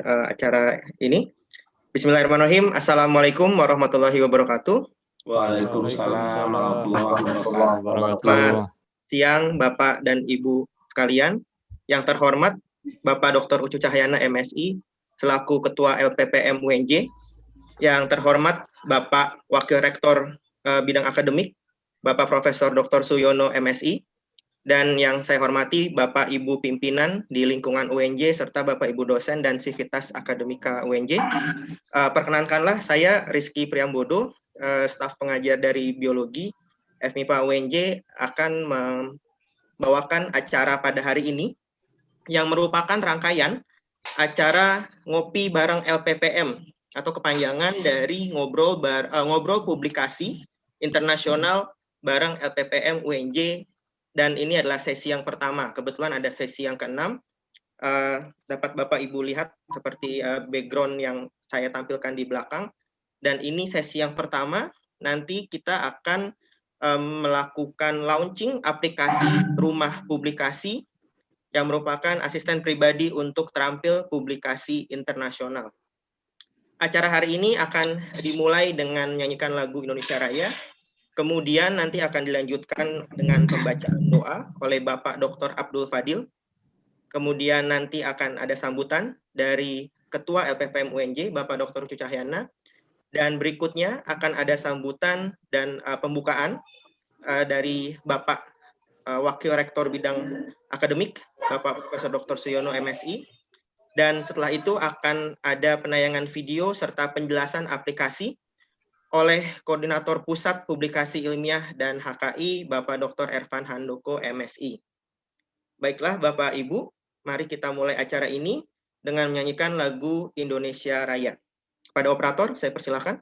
acara ini. Bismillahirrahmanirrahim. Assalamualaikum warahmatullahi wabarakatuh. Waalaikumsalam warahmatullahi wabarakatuh. Selamat siang Bapak dan Ibu sekalian. Yang terhormat Bapak Dr. Ucu Cahyana MSI selaku Ketua LPPM UNJ. Yang terhormat Bapak Wakil Rektor Bidang Akademik Bapak Profesor Dr. Suyono MSI. Dan yang saya hormati Bapak Ibu pimpinan di lingkungan UNJ serta Bapak Ibu dosen dan Sivitas Akademika UNJ. Perkenankanlah saya Rizky Priambodo, staf pengajar dari Biologi FMIPA UNJ akan membawakan acara pada hari ini yang merupakan rangkaian acara ngopi bareng LPPM atau kepanjangan dari ngobrol publikasi internasional bareng LPPM UNJ. Dan ini adalah sesi yang pertama. Kebetulan ada sesi yang ke-6. Dapat Bapak Ibu lihat seperti background yang saya tampilkan di belakang. Dan ini sesi yang pertama. Nanti kita akan melakukan launching aplikasi rumah publikasi yang merupakan asisten pribadi untuk terampil publikasi internasional. Acara hari ini akan dimulai dengan menyanyikan lagu Indonesia Raya. Kemudian nanti akan dilanjutkan dengan pembacaan doa oleh Bapak Dr. Abdul Fadil. Kemudian nanti akan ada sambutan dari Ketua LPPM UNJ, Bapak Dr. Ucu Cahyana. Dan berikutnya akan ada sambutan dan pembukaan dari Bapak Wakil Rektor Bidang Akademik, Bapak Profesor Dr. Suyono MSI. Dan setelah itu akan ada penayangan video serta penjelasan aplikasi oleh Koordinator Pusat Publikasi Ilmiah dan HKI, Bapak Dr. Ervan Handoko, MSI. Baiklah Bapak Ibu, mari kita mulai acara ini dengan menyanyikan lagu Indonesia Raya. Pada operator, saya persilakan.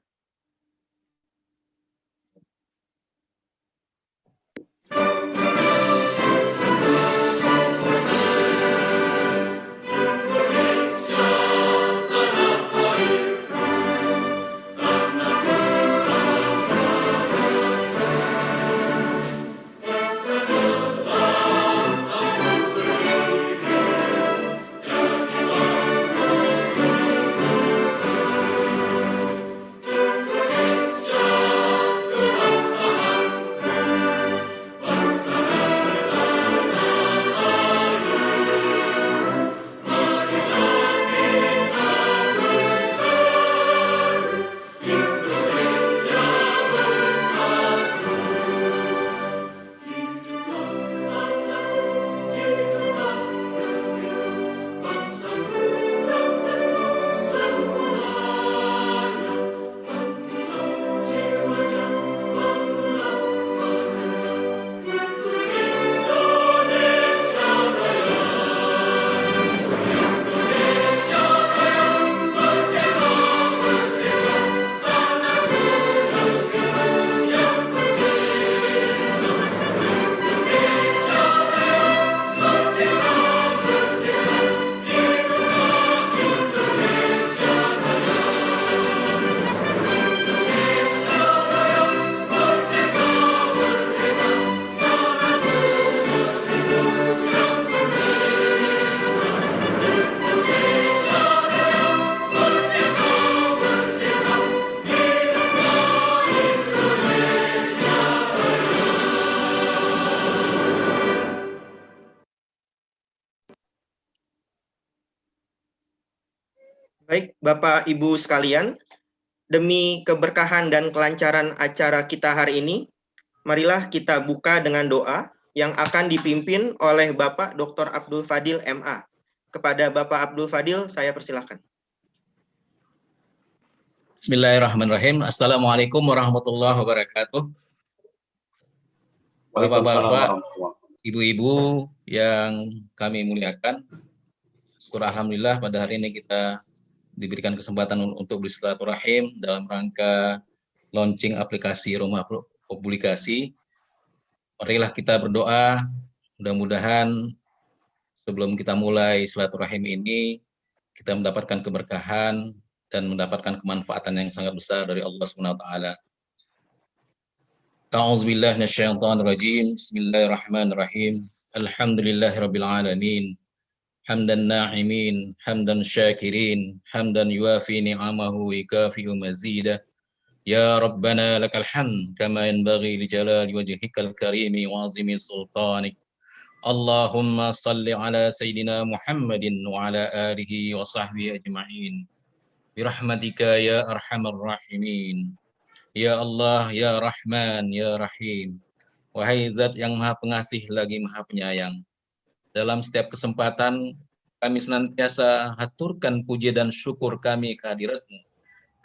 Baik, Bapak Ibu sekalian, demi keberkahan dan kelancaran acara kita hari ini, marilah kita buka dengan doa yang akan dipimpin oleh Bapak Dr. Abdul Fadil MA. Kepada Bapak Abdul Fadil, saya persilahkan. Bismillahirrahmanirrahim. Assalamualaikum warahmatullahi wabarakatuh. Bapak-bapak, ibu-ibu yang kami muliakan, syukur alhamdulillah pada hari ini kita diberikan kesempatan untuk bersilaturahim dalam rangka launching aplikasi rumah publikasi. Marilah kita berdoa, mudah-mudahan sebelum kita mulai silaturahim ini, kita mendapatkan keberkahan dan mendapatkan kemanfaatan yang sangat besar dari Allah Subhanahu wa taala. A'udzubillahi minasyaitonir rajim. Bismillahirrahmanirrahim. Alhamdulillahirabbil alamin. hamdan na'imin, hamdan syakirin, hamdan yuafi ni'amahu ikafi'u mazidah. Ya Rabbana lakal hamd kama yanbaghi li jalali wajhikal karimi wa azimi sultanik. Allahumma salli ala Sayyidina Muhammadin wa ala alihi wa sahbihi ajma'in. Birahmatika ya arhamar rahimin. Ya Allah, ya Rahman, ya Rahim. Wahai Zat yang Maha Pengasih lagi Maha Penyayang. Dalam setiap kesempatan kami senantiasa haturkan puji dan syukur kami kehadirat-Mu.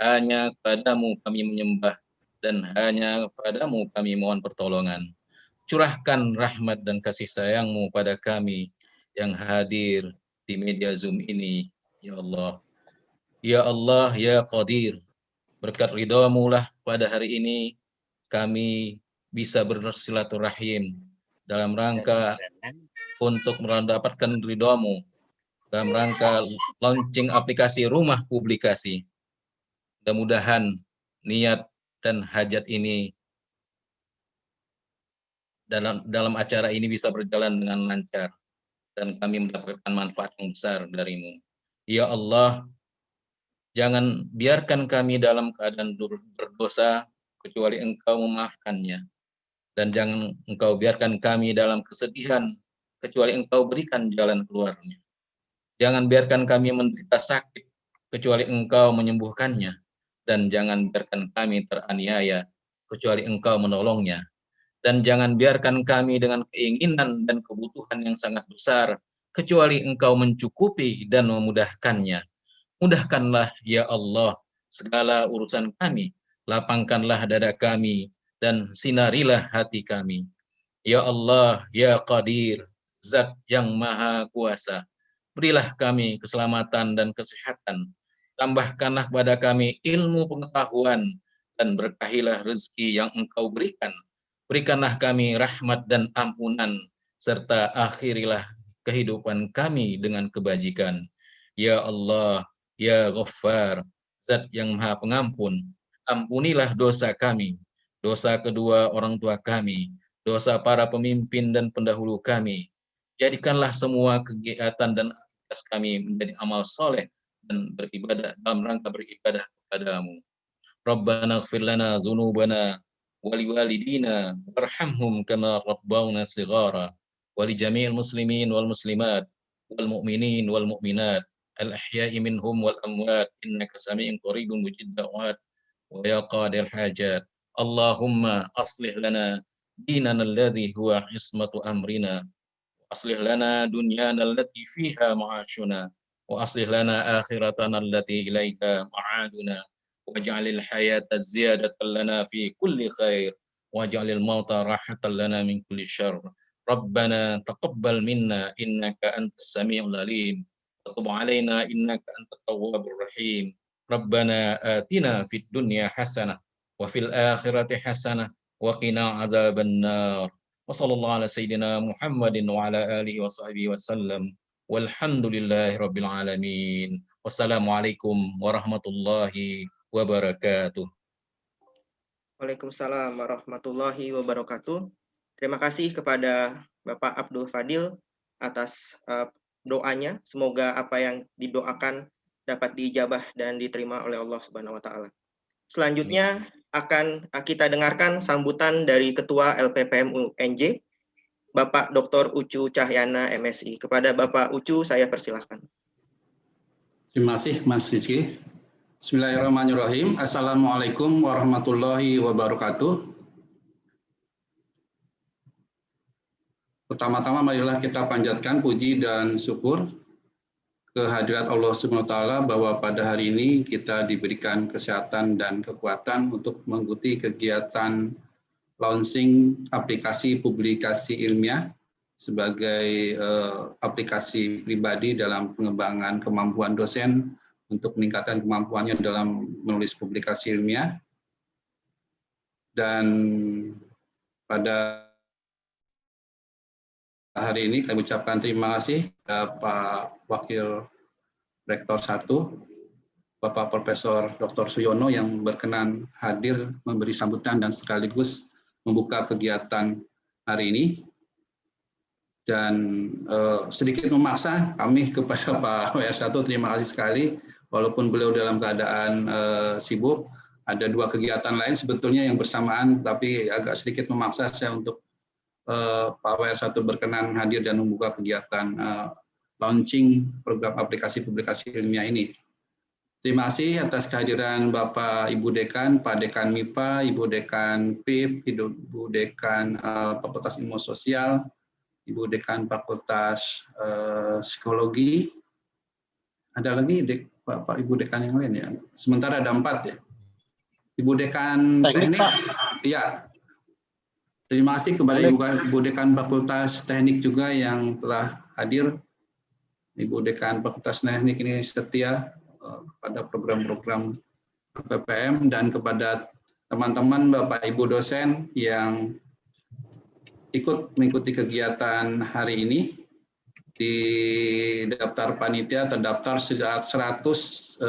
Hanya kepadamu kami menyembah dan hanya kepadamu kami mohon pertolongan. Curahkan rahmat dan kasih sayang-Mu pada kami yang hadir di media Zoom ini, ya Allah. Ya Allah, ya Qadir, berkat ridha-Mu lah pada hari ini kami bisa bersilaturahim dalam rangka untuk mendapatkan ridha-Mu, dalam rangka launching aplikasi rumah publikasi. Mudah-mudahan niat dan hajat ini dalam acara ini bisa berjalan dengan lancar dan kami mendapatkan manfaat yang besar dari-Mu. Ya Allah, jangan biarkan kami dalam keadaan berdosa kecuali Engkau memaafkannya, dan jangan Engkau biarkan kami dalam kesedihan kecuali Engkau berikan jalan keluarnya. Jangan biarkan kami menderita sakit kecuali Engkau menyembuhkannya, dan jangan biarkan kami teraniaya kecuali Engkau menolongnya. Dan jangan biarkan kami dengan keinginan dan kebutuhan yang sangat besar, kecuali Engkau mencukupi dan memudahkannya. Mudahkanlah, ya Allah, segala urusan kami, lapangkanlah dada kami, dan sinarilah hati kami. Ya Allah, ya Qadir, Zat yang Maha Kuasa, berilah kami keselamatan dan kesehatan, tambahkanlah pada kami ilmu pengetahuan, dan berkahilah rezeki yang Engkau berikan. Berikanlah kami rahmat dan ampunan, serta akhirilah kehidupan kami dengan kebajikan. Ya Allah, ya Ghaffar, Zat yang Maha Pengampun, ampunilah dosa kami, dosa kedua orang tua kami, dosa para pemimpin dan pendahulu kami. Jadikanlah semua kegiatan dan aktivitas kami menjadi amal soleh dan beribadah dalam rangka beribadah kepadamu. Rabbana ighfir lana dzunubana waliwalidina warhamhum kama rabbawna shighara wali jami'il muslimin wal muslimat wal mu'minin wal mu'minat al ahya'i minhum wal amwat innaka sami'un qaribun mujib da'wat wa ya qadir hajat. Allahumma aslih lana dinana alladhi huwa ismatu amrina wa aslih lana dunyana allati fiha ma'ashuna wa aslih lana akhiratana allati ilaika ma'aduna waj'alil hayata ziyadatan lana fi kulli khair waj'alil mauta rahatan lana min kulli syarr. Rabbana taqabbal minna innaka antas samiul alim wa tub alaina innaka antat tawwabur rahim. Rabbana atina fid dunya hasanah wa fil akhirati hasanah wa qina adzabannar. Wa sallallahu ala sayyidina Muhammadin wa ala alihi wa sahbihi wasallam. Walhamdulillahi rabbil alamin. Wassalamualaikum warahmatullahi wabarakatuh. Waalaikumsalam warahmatullahi wabarakatuh. Terima kasih kepada Bapak Abdul Fadil atas doanya. Semoga apa yang didoakan dapat diijabah dan diterima oleh Allah Subhanahu wa taala. Selanjutnya akan kita dengarkan sambutan dari Ketua LPPM UNJ, Bapak Dr. Ucu Cahyana MSI. Kepada Bapak Ucu saya persilahkan. Terima kasih Mas Rizky. Bismillahirrahmanirrahim. Assalamualaikum warahmatullahi wabarakatuh. Pertama-tama marilah kita panjatkan puji dan syukur kehadirat Allah Subhanahu wa taala bahwa pada hari ini kita diberikan kesehatan dan kekuatan untuk mengikuti kegiatan launching aplikasi publikasi ilmiah sebagai aplikasi pribadi dalam pengembangan kemampuan dosen untuk meningkatkan kemampuannya dalam menulis publikasi ilmiah. Dan pada hari ini kami ucapkan terima kasih kepada Pak Wakil Rektor 1, Bapak Profesor Dr. Suyono yang berkenan hadir memberi sambutan dan sekaligus membuka kegiatan hari ini. Dan sedikit memaksa kami kepada Pak WR1, terima kasih sekali, walaupun beliau dalam keadaan sibuk, ada 2 kegiatan lain sebetulnya yang bersamaan, tapi agak sedikit memaksa saya untuk Pak WR1 berkenan hadir dan membuka kegiatan launching program aplikasi publikasi ilmiah ini. Terima kasih atas kehadiran Bapak Ibu Dekan, Pak Dekan MIPA, Ibu Dekan PIP, Ibu Dekan Fakultas Ilmu Sosial, Ibu Dekan Fakultas Psikologi. Ada lagi Bapak Ibu Dekan yang lain ya? Sementara ada 4 ya. Ibu Dekan Teknik, ya. Terima kasih kepada Ibu Dekan Fakultas Teknik juga yang telah hadir. Ibu Dekan Fakultas Teknik ini setia kepada program-program PPM, dan kepada teman-teman Bapak Ibu dosen yang ikut mengikuti kegiatan hari ini. Di daftar panitia terdaftar 158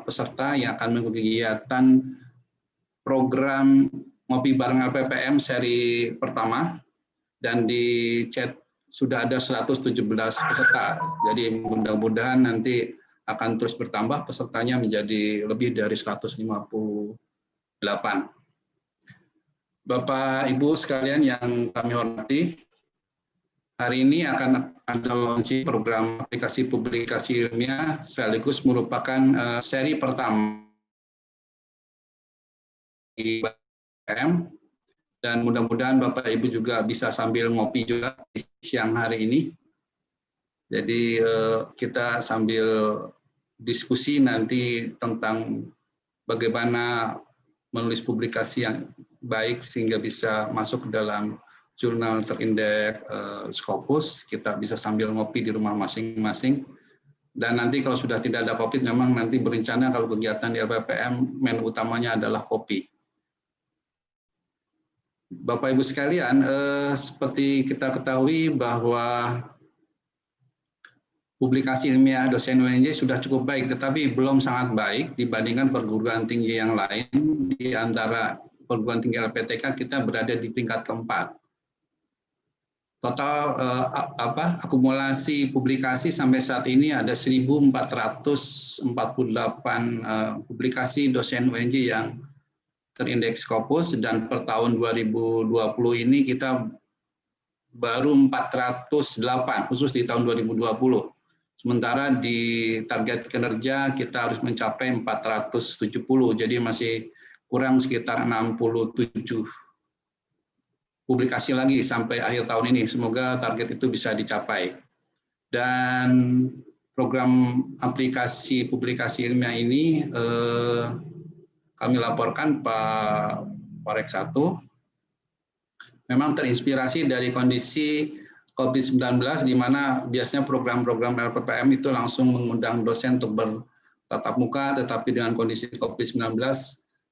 peserta yang akan mengikuti kegiatan program Ngopi Bareng LPPM seri pertama, dan di chat sudah ada 117 peserta. Jadi mudah-mudahan nanti akan terus bertambah pesertanya menjadi lebih dari 158. Bapak Ibu sekalian yang kami hormati, hari ini akan ada launching program aplikasi publikasi ilmiah sekaligus merupakan seri pertama di BPM. Dan mudah-mudahan Bapak Ibu juga bisa sambil ngopi juga di siang hari ini. Jadi kita sambil diskusi nanti tentang bagaimana menulis publikasi yang baik sehingga bisa masuk ke dalam jurnal terindeks Scopus. Kita bisa sambil ngopi di rumah masing-masing. Dan nanti kalau sudah tidak ada COVID, memang nanti berencana kalau kegiatan di LPPM menu utamanya adalah kopi. Bapak Ibu sekalian, seperti kita ketahui bahwa publikasi ilmiah dosen UNJ sudah cukup baik, tetapi belum sangat baik dibandingkan perguruan tinggi yang lain. Di antara perguruan tinggi LPTK kita berada di peringkat keempat. Total akumulasi publikasi sampai saat ini ada 1.448 publikasi dosen UNJ yang terindeks Scopus, dan per tahun 2020 ini kita baru 408 khusus di tahun 2020. Sementara di target kinerja kita harus mencapai 470, jadi masih kurang sekitar 67 publikasi lagi sampai akhir tahun ini. Semoga target itu bisa dicapai. Dan program aplikasi publikasi ilmiah ini kami laporkan Pak Warek 1 memang terinspirasi dari kondisi COVID-19, di mana biasanya program-program LPPM itu langsung mengundang dosen untuk bertatap muka, tetapi dengan kondisi COVID-19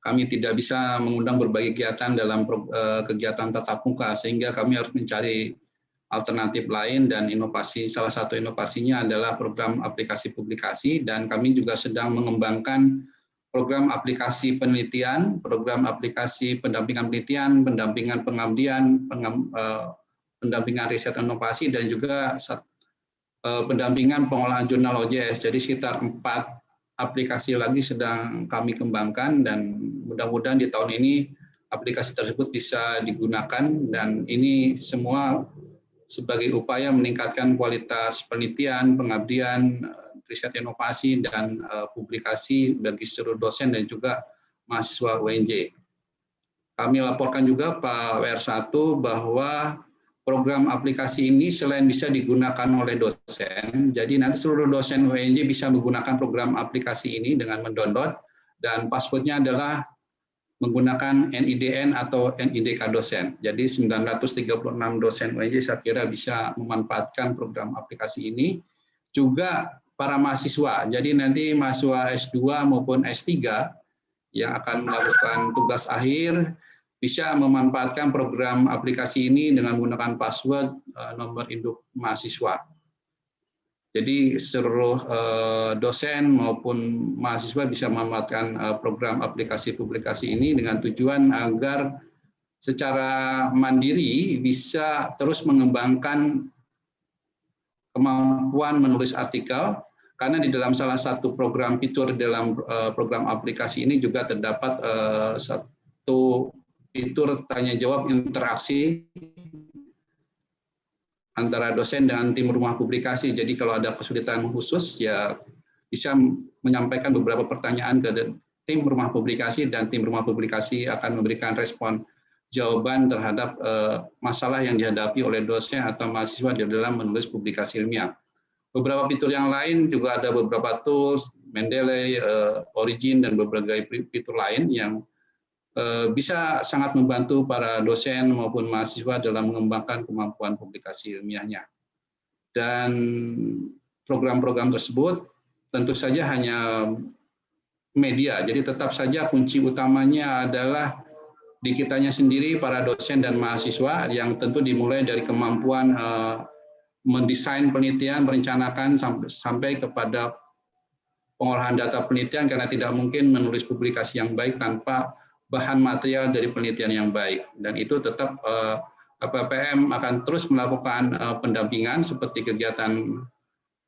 kami tidak bisa mengundang berbagai kegiatan dalam kegiatan tatap muka, sehingga kami harus mencari alternatif lain, dan inovasi, salah satu inovasinya adalah program aplikasi publikasi, dan kami juga sedang mengembangkan program aplikasi penelitian, program aplikasi pendampingan penelitian, pendampingan pengabdian, pendampingan riset inovasi, dan juga pendampingan pengolahan jurnal OJS. Jadi sekitar 4 aplikasi lagi sedang kami kembangkan, dan mudah-mudahan di tahun ini aplikasi tersebut bisa digunakan, dan ini semua sebagai upaya meningkatkan kualitas penelitian, pengabdian, riset inovasi, dan publikasi bagi seluruh dosen dan juga mahasiswa UNJ. Kami laporkan juga Pak WR1 bahwa program aplikasi ini selain bisa digunakan oleh dosen, jadi nanti seluruh dosen UNJ bisa menggunakan program aplikasi ini dengan mendownload, dan passwordnya adalah menggunakan NIDN atau NIDK dosen. Jadi 936 dosen UNJ saya kira bisa memanfaatkan program aplikasi ini. Juga para mahasiswa, jadi nanti mahasiswa S2 maupun S3 yang akan melakukan tugas akhir bisa memanfaatkan program aplikasi ini dengan menggunakan password nomor induk mahasiswa. Jadi seluruh dosen maupun mahasiswa bisa memanfaatkan program aplikasi publikasi ini dengan tujuan agar secara mandiri bisa terus mengembangkan kemampuan menulis artikel, karena di dalam salah satu program fitur dalam program aplikasi ini juga terdapat satu fitur tanya jawab interaksi antara dosen dan tim rumah publikasi. Jadi kalau ada kesulitan khusus ya bisa menyampaikan beberapa pertanyaan ke tim rumah publikasi, dan tim rumah publikasi akan memberikan respon jawaban terhadap masalah yang dihadapi oleh dosen atau mahasiswa di dalam menulis publikasi ilmiah. Beberapa fitur yang lain juga ada beberapa tools, Mendeley, Origin, dan berbagai fitur lain yang bisa sangat membantu para dosen maupun mahasiswa dalam mengembangkan kemampuan publikasi ilmiahnya. Dan program-program tersebut tentu saja hanya media, jadi tetap saja kunci utamanya adalah di kitanya sendiri, para dosen dan mahasiswa, yang tentu dimulai dari kemampuan mendesain penelitian, merencanakan sampai kepada pengolahan data penelitian, karena tidak mungkin menulis publikasi yang baik tanpa bahan material dari penelitian yang baik. Dan itu tetap LPPM akan terus melakukan pendampingan seperti kegiatan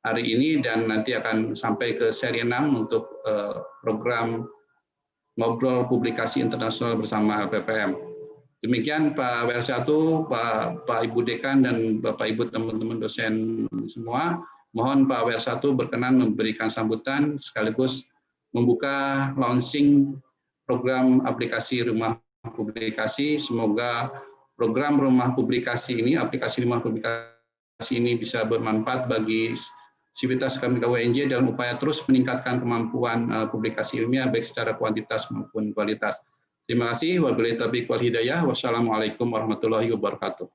hari ini, dan nanti akan sampai ke seri 6 untuk program ngobrol publikasi internasional bersama LPPM. Demikian Pak WR1, Pak Ibu Dekan, dan Bapak Ibu teman-teman dosen semua. Mohon Pak WR1 berkenan memberikan sambutan sekaligus membuka launching program aplikasi rumah publikasi. Semoga program rumah publikasi ini, aplikasi rumah publikasi ini bisa bermanfaat bagi sivitas KMK-UNJ dalam upaya terus meningkatkan kemampuan publikasi ilmiah baik secara kuantitas maupun kualitas. Terima kasih. Wabillahi taufiq wal hidayah. Wassalamualaikum warahmatullahi wabarakatuh.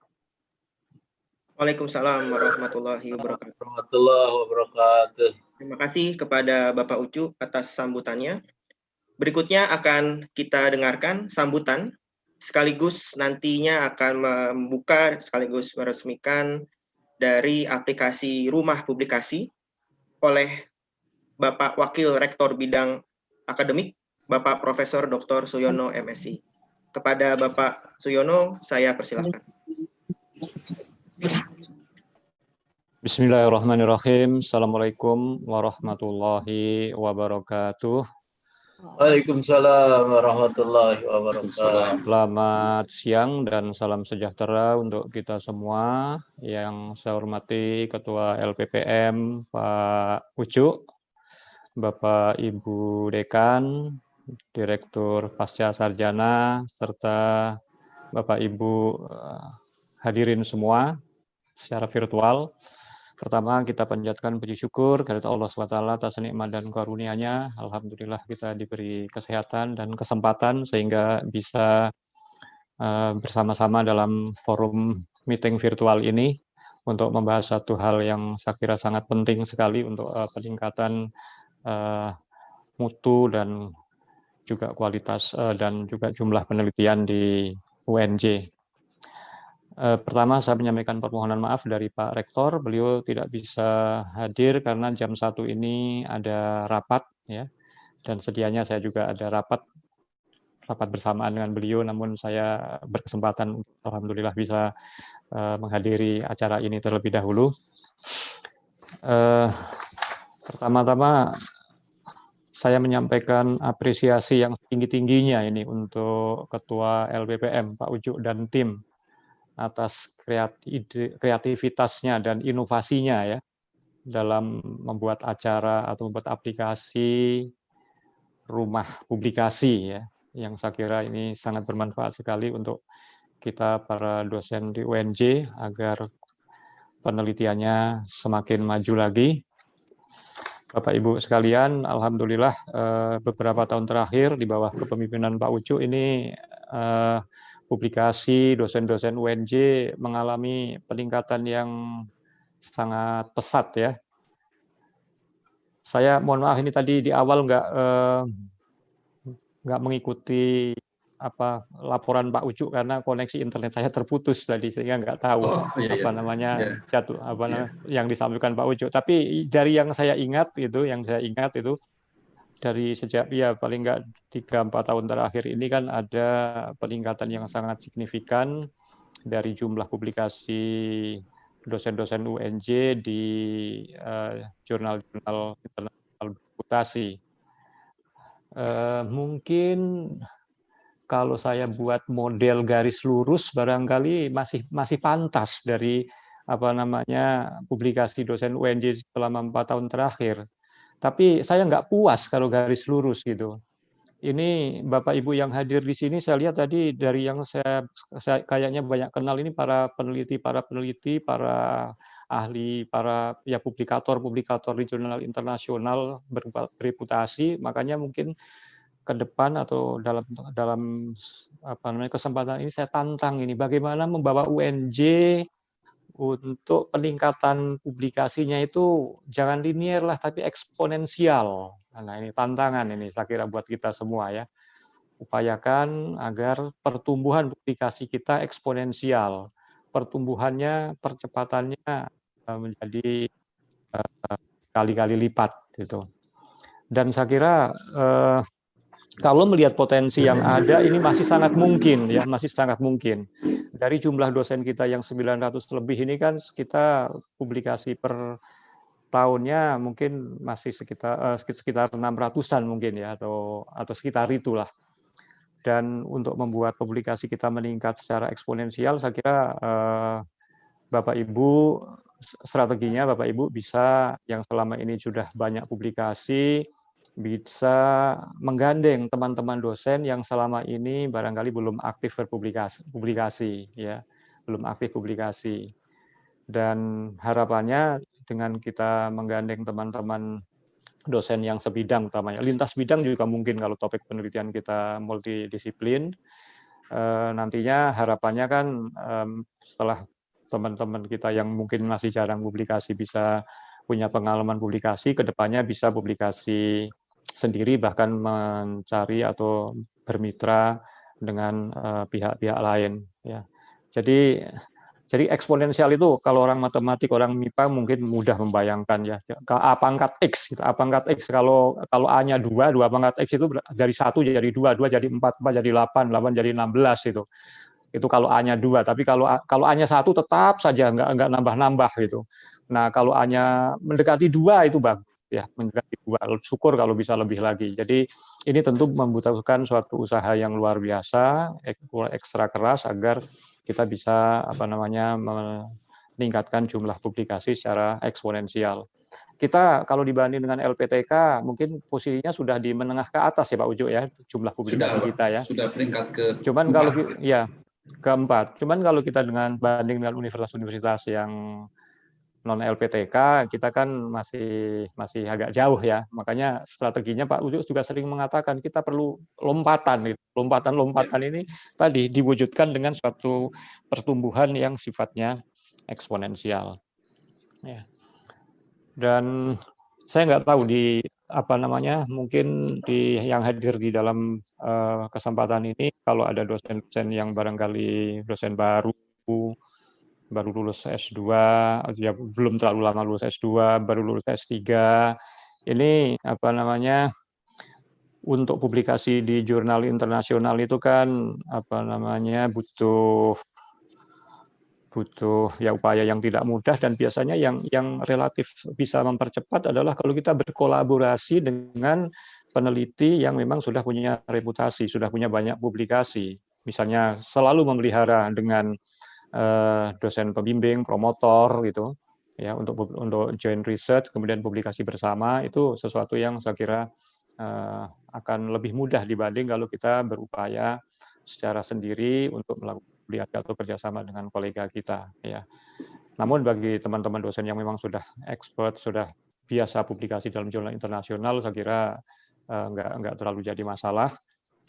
Waalaikumsalam warahmatullahi wabarakatuh. Terima kasih kepada Bapak Ucu atas sambutannya. Berikutnya akan kita dengarkan sambutan, sekaligus nantinya akan membuka sekaligus meresmikan dari aplikasi rumah publikasi oleh Bapak Wakil Rektor Bidang Akademik, Bapak Profesor Dr. Suyono MSI. Kepada Bapak Suyono, saya persilakan. Bismillahirrahmanirrahim. Assalamualaikum warahmatullahi wabarakatuh. Waalaikumsalam warahmatullahi wabarakatuh. Selamat siang dan salam sejahtera untuk kita semua. Yang saya hormati Ketua LPPM Pak Ucu, Bapak Ibu Dekan, Direktur Pasca Sarjana, serta Bapak Ibu hadirin semua secara virtual. Pertama, kita panjatkan puji syukur kepada Allah SWT atas nikmat dan karunia-Nya. Alhamdulillah kita diberi kesehatan dan kesempatan sehingga bisa bersama-sama dalam forum meeting virtual ini untuk membahas satu hal yang saya kira sangat penting sekali untuk peningkatan mutu dan juga kualitas dan juga jumlah penelitian di UNJ. Pertama, saya menyampaikan permohonan maaf dari Pak Rektor. Beliau tidak bisa hadir karena jam 1 ini ada rapat, ya. Dan sedianya saya juga ada rapat bersamaan dengan beliau. Namun saya berkesempatan, alhamdulillah bisa menghadiri acara ini terlebih dahulu. Pertama-tama, saya menyampaikan apresiasi yang tinggi-tingginya ini untuk Ketua LPPM Pak Ucu dan tim atas kreativitasnya dan inovasinya ya dalam membuat acara atau membuat aplikasi rumah publikasi ya, yang saya kira ini sangat bermanfaat sekali untuk kita para dosen di UNJ agar penelitiannya semakin maju lagi. Bapak Ibu sekalian, alhamdulillah beberapa tahun terakhir di bawah kepemimpinan Pak Ucu ini publikasi dosen-dosen UNJ mengalami peningkatan yang sangat pesat ya. Saya mohon maaf ini tadi di awal nggak mengikuti laporan Pak Ucu karena koneksi internet saya terputus tadi sehingga nggak tahu yang disampaikan Pak Ucu. Tapi dari yang saya ingat itu dari sejak ya paling nggak 3-4 tahun terakhir ini kan ada peningkatan yang sangat signifikan dari jumlah publikasi dosen-dosen UNJ di jurnal-jurnal internasional berputasi. Mungkin kalau saya buat model garis lurus barangkali masih pantas dari publikasi dosen UNJ selama 4 tahun terakhir. Tapi saya nggak puas kalau garis lurus gitu. Ini Bapak Ibu yang hadir di sini saya lihat tadi dari yang saya kayaknya banyak kenal ini para peneliti, para ahli, para ya publikator di jurnal internasional berreputasi. Makanya mungkin ke depan atau dalam kesempatan ini saya tantang ini bagaimana membawa UNJ untuk peningkatan publikasinya itu jangan linear lah tapi eksponensial. Nah ini tantangan ini saya kira buat kita semua ya. Upayakan agar pertumbuhan publikasi kita eksponensial. Pertumbuhannya, percepatannya menjadi kali-kali lipat gitu. Dan saya kira kalau melihat potensi yang ada ini masih sangat mungkin ya, masih sangat mungkin. Dari jumlah dosen kita yang 900 lebih ini kan kita publikasi per tahunnya mungkin masih sekitar 600-an mungkin ya atau sekitar itulah. Dan untuk membuat publikasi kita meningkat secara eksponensial saya kira Bapak Ibu strateginya Bapak Ibu bisa yang selama ini sudah banyak publikasi bisa menggandeng teman-teman dosen yang selama ini barangkali belum aktif berpublikasi ya, belum aktif publikasi. Dan harapannya dengan kita menggandeng teman-teman dosen yang sebidang utamanya, lintas bidang juga mungkin kalau topik penelitian kita multidisiplin, nantinya harapannya kan setelah teman-teman kita yang mungkin masih jarang publikasi bisa punya pengalaman publikasi, kedepannya bisa publikasi sendiri bahkan mencari atau bermitra dengan pihak-pihak lain ya. Jadi eksponensial itu kalau orang matematik, orang MIPA mungkin mudah membayangkan ya. A pangkat X gitu. A pangkat X kalau A-nya 2 pangkat X itu dari 1 jadi 2 jadi 4 jadi 8 jadi 16 itu. Itu kalau A-nya 2, tapi kalau A-nya 1 tetap saja enggak nambah-nambah gitu. Nah, kalau A-nya mendekati 2 itu bagus ya, mendekati 2. Syukur kalau bisa lebih lagi. Jadi ini tentu membutuhkan suatu usaha yang luar biasa, ekstra keras agar kita bisa meningkatkan jumlah publikasi secara eksponensial. Kita kalau dibanding dengan LPTK mungkin posisinya sudah di menengah ke atas ya Pak Ujo ya, jumlah publikasi kita ya. Sudah peringkat ke Cuman kalau ya keempat. Cuman kalau kita banding dengan universitas-universitas yang non LPTK, kita kan masih agak jauh ya. Makanya strateginya Pak Ujo juga sering mengatakan kita perlu lompatan. Lompatan ini tadi diwujudkan dengan suatu pertumbuhan yang sifatnya eksponensial. Ya. Dan saya nggak tahu mungkin yang hadir di dalam kesempatan ini kalau ada dosen-dosen yang barangkali dosen baru lulus S2, ya belum terlalu lama lulus S2, baru lulus S3. Ini untuk publikasi di jurnal internasional itu kan butuh ya upaya yang tidak mudah dan biasanya yang relatif bisa mempercepat adalah kalau kita berkolaborasi dengan peneliti yang memang sudah punya reputasi, sudah punya banyak publikasi. Misalnya selalu memelihara dengan dosen pembimbing, promotor gitu ya untuk joint research kemudian publikasi bersama itu sesuatu yang saya kira akan lebih mudah dibanding kalau kita berupaya secara sendiri untuk melakukan publikasi atau kerjasama dengan kolega kita ya. Namun bagi teman-teman dosen yang memang sudah expert, sudah biasa publikasi dalam jurnal internasional, saya kira nggak terlalu jadi masalah.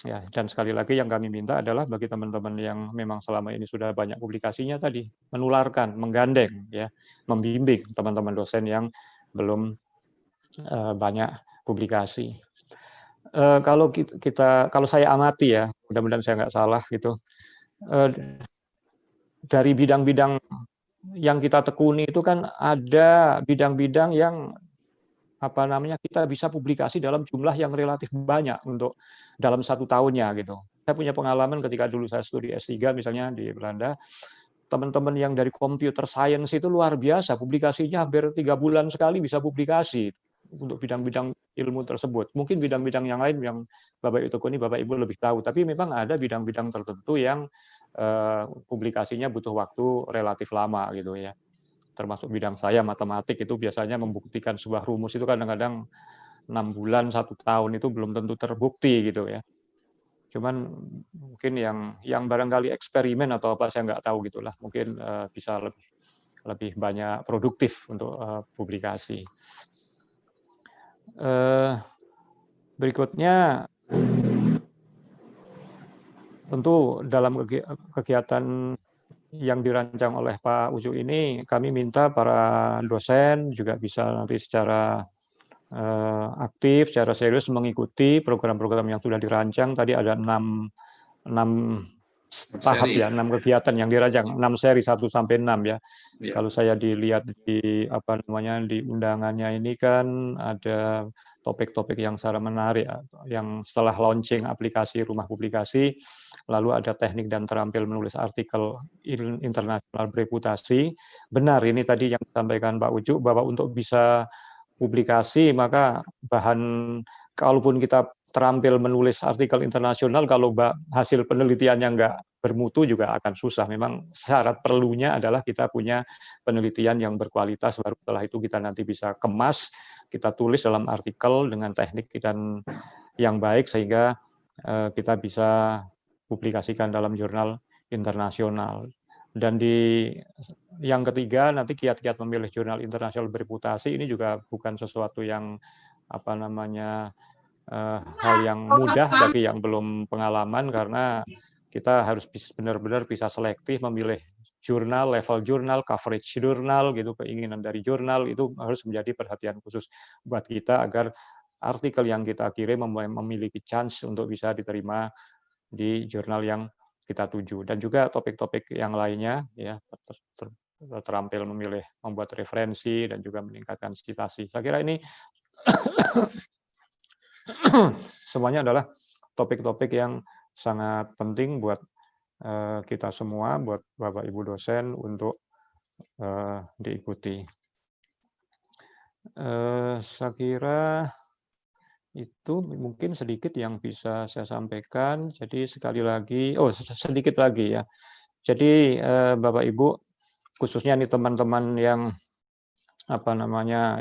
Ya, dan sekali lagi yang kami minta adalah bagi teman-teman yang memang selama ini sudah banyak publikasinya tadi, menularkan, menggandeng, ya, membimbing teman-teman dosen yang belum banyak publikasi. Kalau saya amati ya, mudah-mudahan saya nggak salah gitu, dari bidang-bidang yang kita tekuni itu kan ada bidang-bidang yang kita bisa publikasi dalam jumlah yang relatif banyak untuk dalam 1 tahunnya gitu. Saya punya pengalaman ketika dulu saya studi S3 misalnya di Belanda, teman-teman yang dari computer science itu luar biasa, publikasinya hampir 3 bulan sekali bisa publikasi untuk bidang-bidang ilmu tersebut. Mungkin bidang-bidang yang lain yang Bapak tekuni, Bapak Ibu lebih tahu, tapi memang ada bidang-bidang tertentu yang publikasinya butuh waktu relatif lama gitu ya. Termasuk bidang saya matematik itu biasanya membuktikan sebuah rumus itu kadang-kadang 6 bulan, 1 tahun itu belum tentu terbukti gitu ya. Cuman mungkin yang barangkali eksperimen atau apa saya nggak tahu gitulah, mungkin bisa lebih banyak produktif untuk publikasi. Berikutnya tentu dalam kegiatan yang dirancang oleh Pak Ucu ini, kami minta para dosen juga bisa nanti secara aktif, secara serius mengikuti program-program yang sudah dirancang. Tadi ada 6 tahap ya, 6 kegiatan yang dirancang, 6 seri 1 sampai 6 ya. Kalau saya dilihat di di undangannya ini kan ada topik-topik yang sangat menarik, yang setelah launching aplikasi rumah publikasi, lalu ada teknik dan terampil menulis artikel internasional bereputasi. Benar, ini tadi yang disampaikan Pak Ucu, bahwa untuk bisa publikasi maka kalaupun kita terampil menulis artikel internasional, kalau hasil penelitiannya nggak bermutu juga akan susah. Memang syarat perlunya adalah kita punya penelitian yang berkualitas, baru setelah itu kita nanti bisa kemas, kita tulis dalam artikel dengan teknik dan yang baik sehingga kita bisa publikasikan dalam jurnal internasional. Dan yang ketiga nanti kiat-kiat memilih jurnal internasional bereputasi ini juga bukan sesuatu yang hal yang mudah bagi yang belum pengalaman, karena kita harus benar-benar bisa selektif memilih jurnal, level jurnal, coverage jurnal gitu, keinginan dari jurnal itu harus menjadi perhatian khusus buat kita agar artikel yang kita kirim memiliki chance untuk bisa diterima di jurnal yang kita tuju. Dan juga topik-topik yang lainnya ya terampil memilih, membuat referensi dan juga meningkatkan citasi. Saya kira ini semuanya adalah topik-topik yang sangat penting buat kita semua, buat Bapak Ibu dosen untuk diikuti. Saya kira itu mungkin sedikit yang bisa saya sampaikan. Jadi sekali lagi, sedikit lagi ya. Jadi Bapak Ibu, khususnya nih teman-teman yang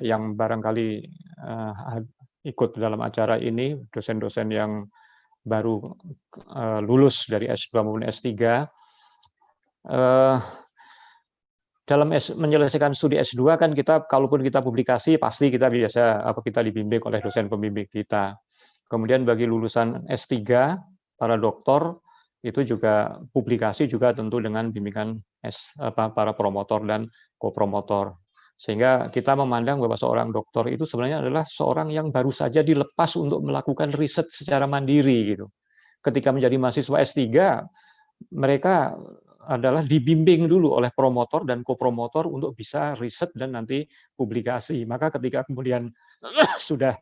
yang barangkali ikut dalam acara ini, dosen-dosen yang baru lulus dari S2 maupun S3, dalam menyelesaikan studi S2 kan kita, kalaupun kita publikasi, pasti kita kita dibimbing oleh dosen pembimbing kita. Kemudian bagi lulusan S3, para doktor, itu juga publikasi juga tentu dengan bimbingan para promotor dan kopromotor. Sehingga kita memandang bahwa seorang doktor itu sebenarnya adalah seorang yang baru saja dilepas untuk melakukan riset secara mandiri gitu. Ketika menjadi mahasiswa S3, mereka adalah dibimbing dulu oleh promotor dan kopromotor untuk bisa riset dan nanti publikasi. Maka ketika kemudian sudah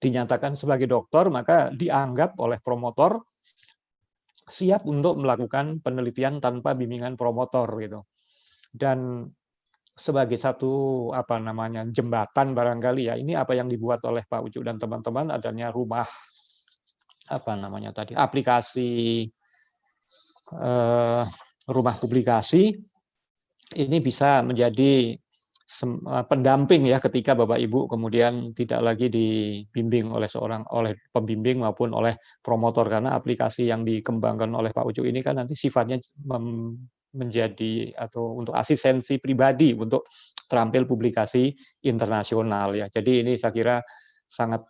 dinyatakan sebagai doktor, maka dianggap oleh promotor siap untuk melakukan penelitian tanpa bimbingan promotor gitu. Dan sebagai satu jembatan barangkali ya, ini apa yang dibuat oleh Pak Ucu dan teman-teman, adanya rumah aplikasi rumah publikasi ini bisa menjadi pendamping ya ketika Bapak Ibu kemudian tidak lagi dibimbing oleh pembimbing maupun oleh promotor, karena aplikasi yang dikembangkan oleh Pak Ucu ini kan nanti sifatnya menjadi atau untuk asistensi pribadi untuk terampil publikasi internasional ya. Jadi ini saya kira sangat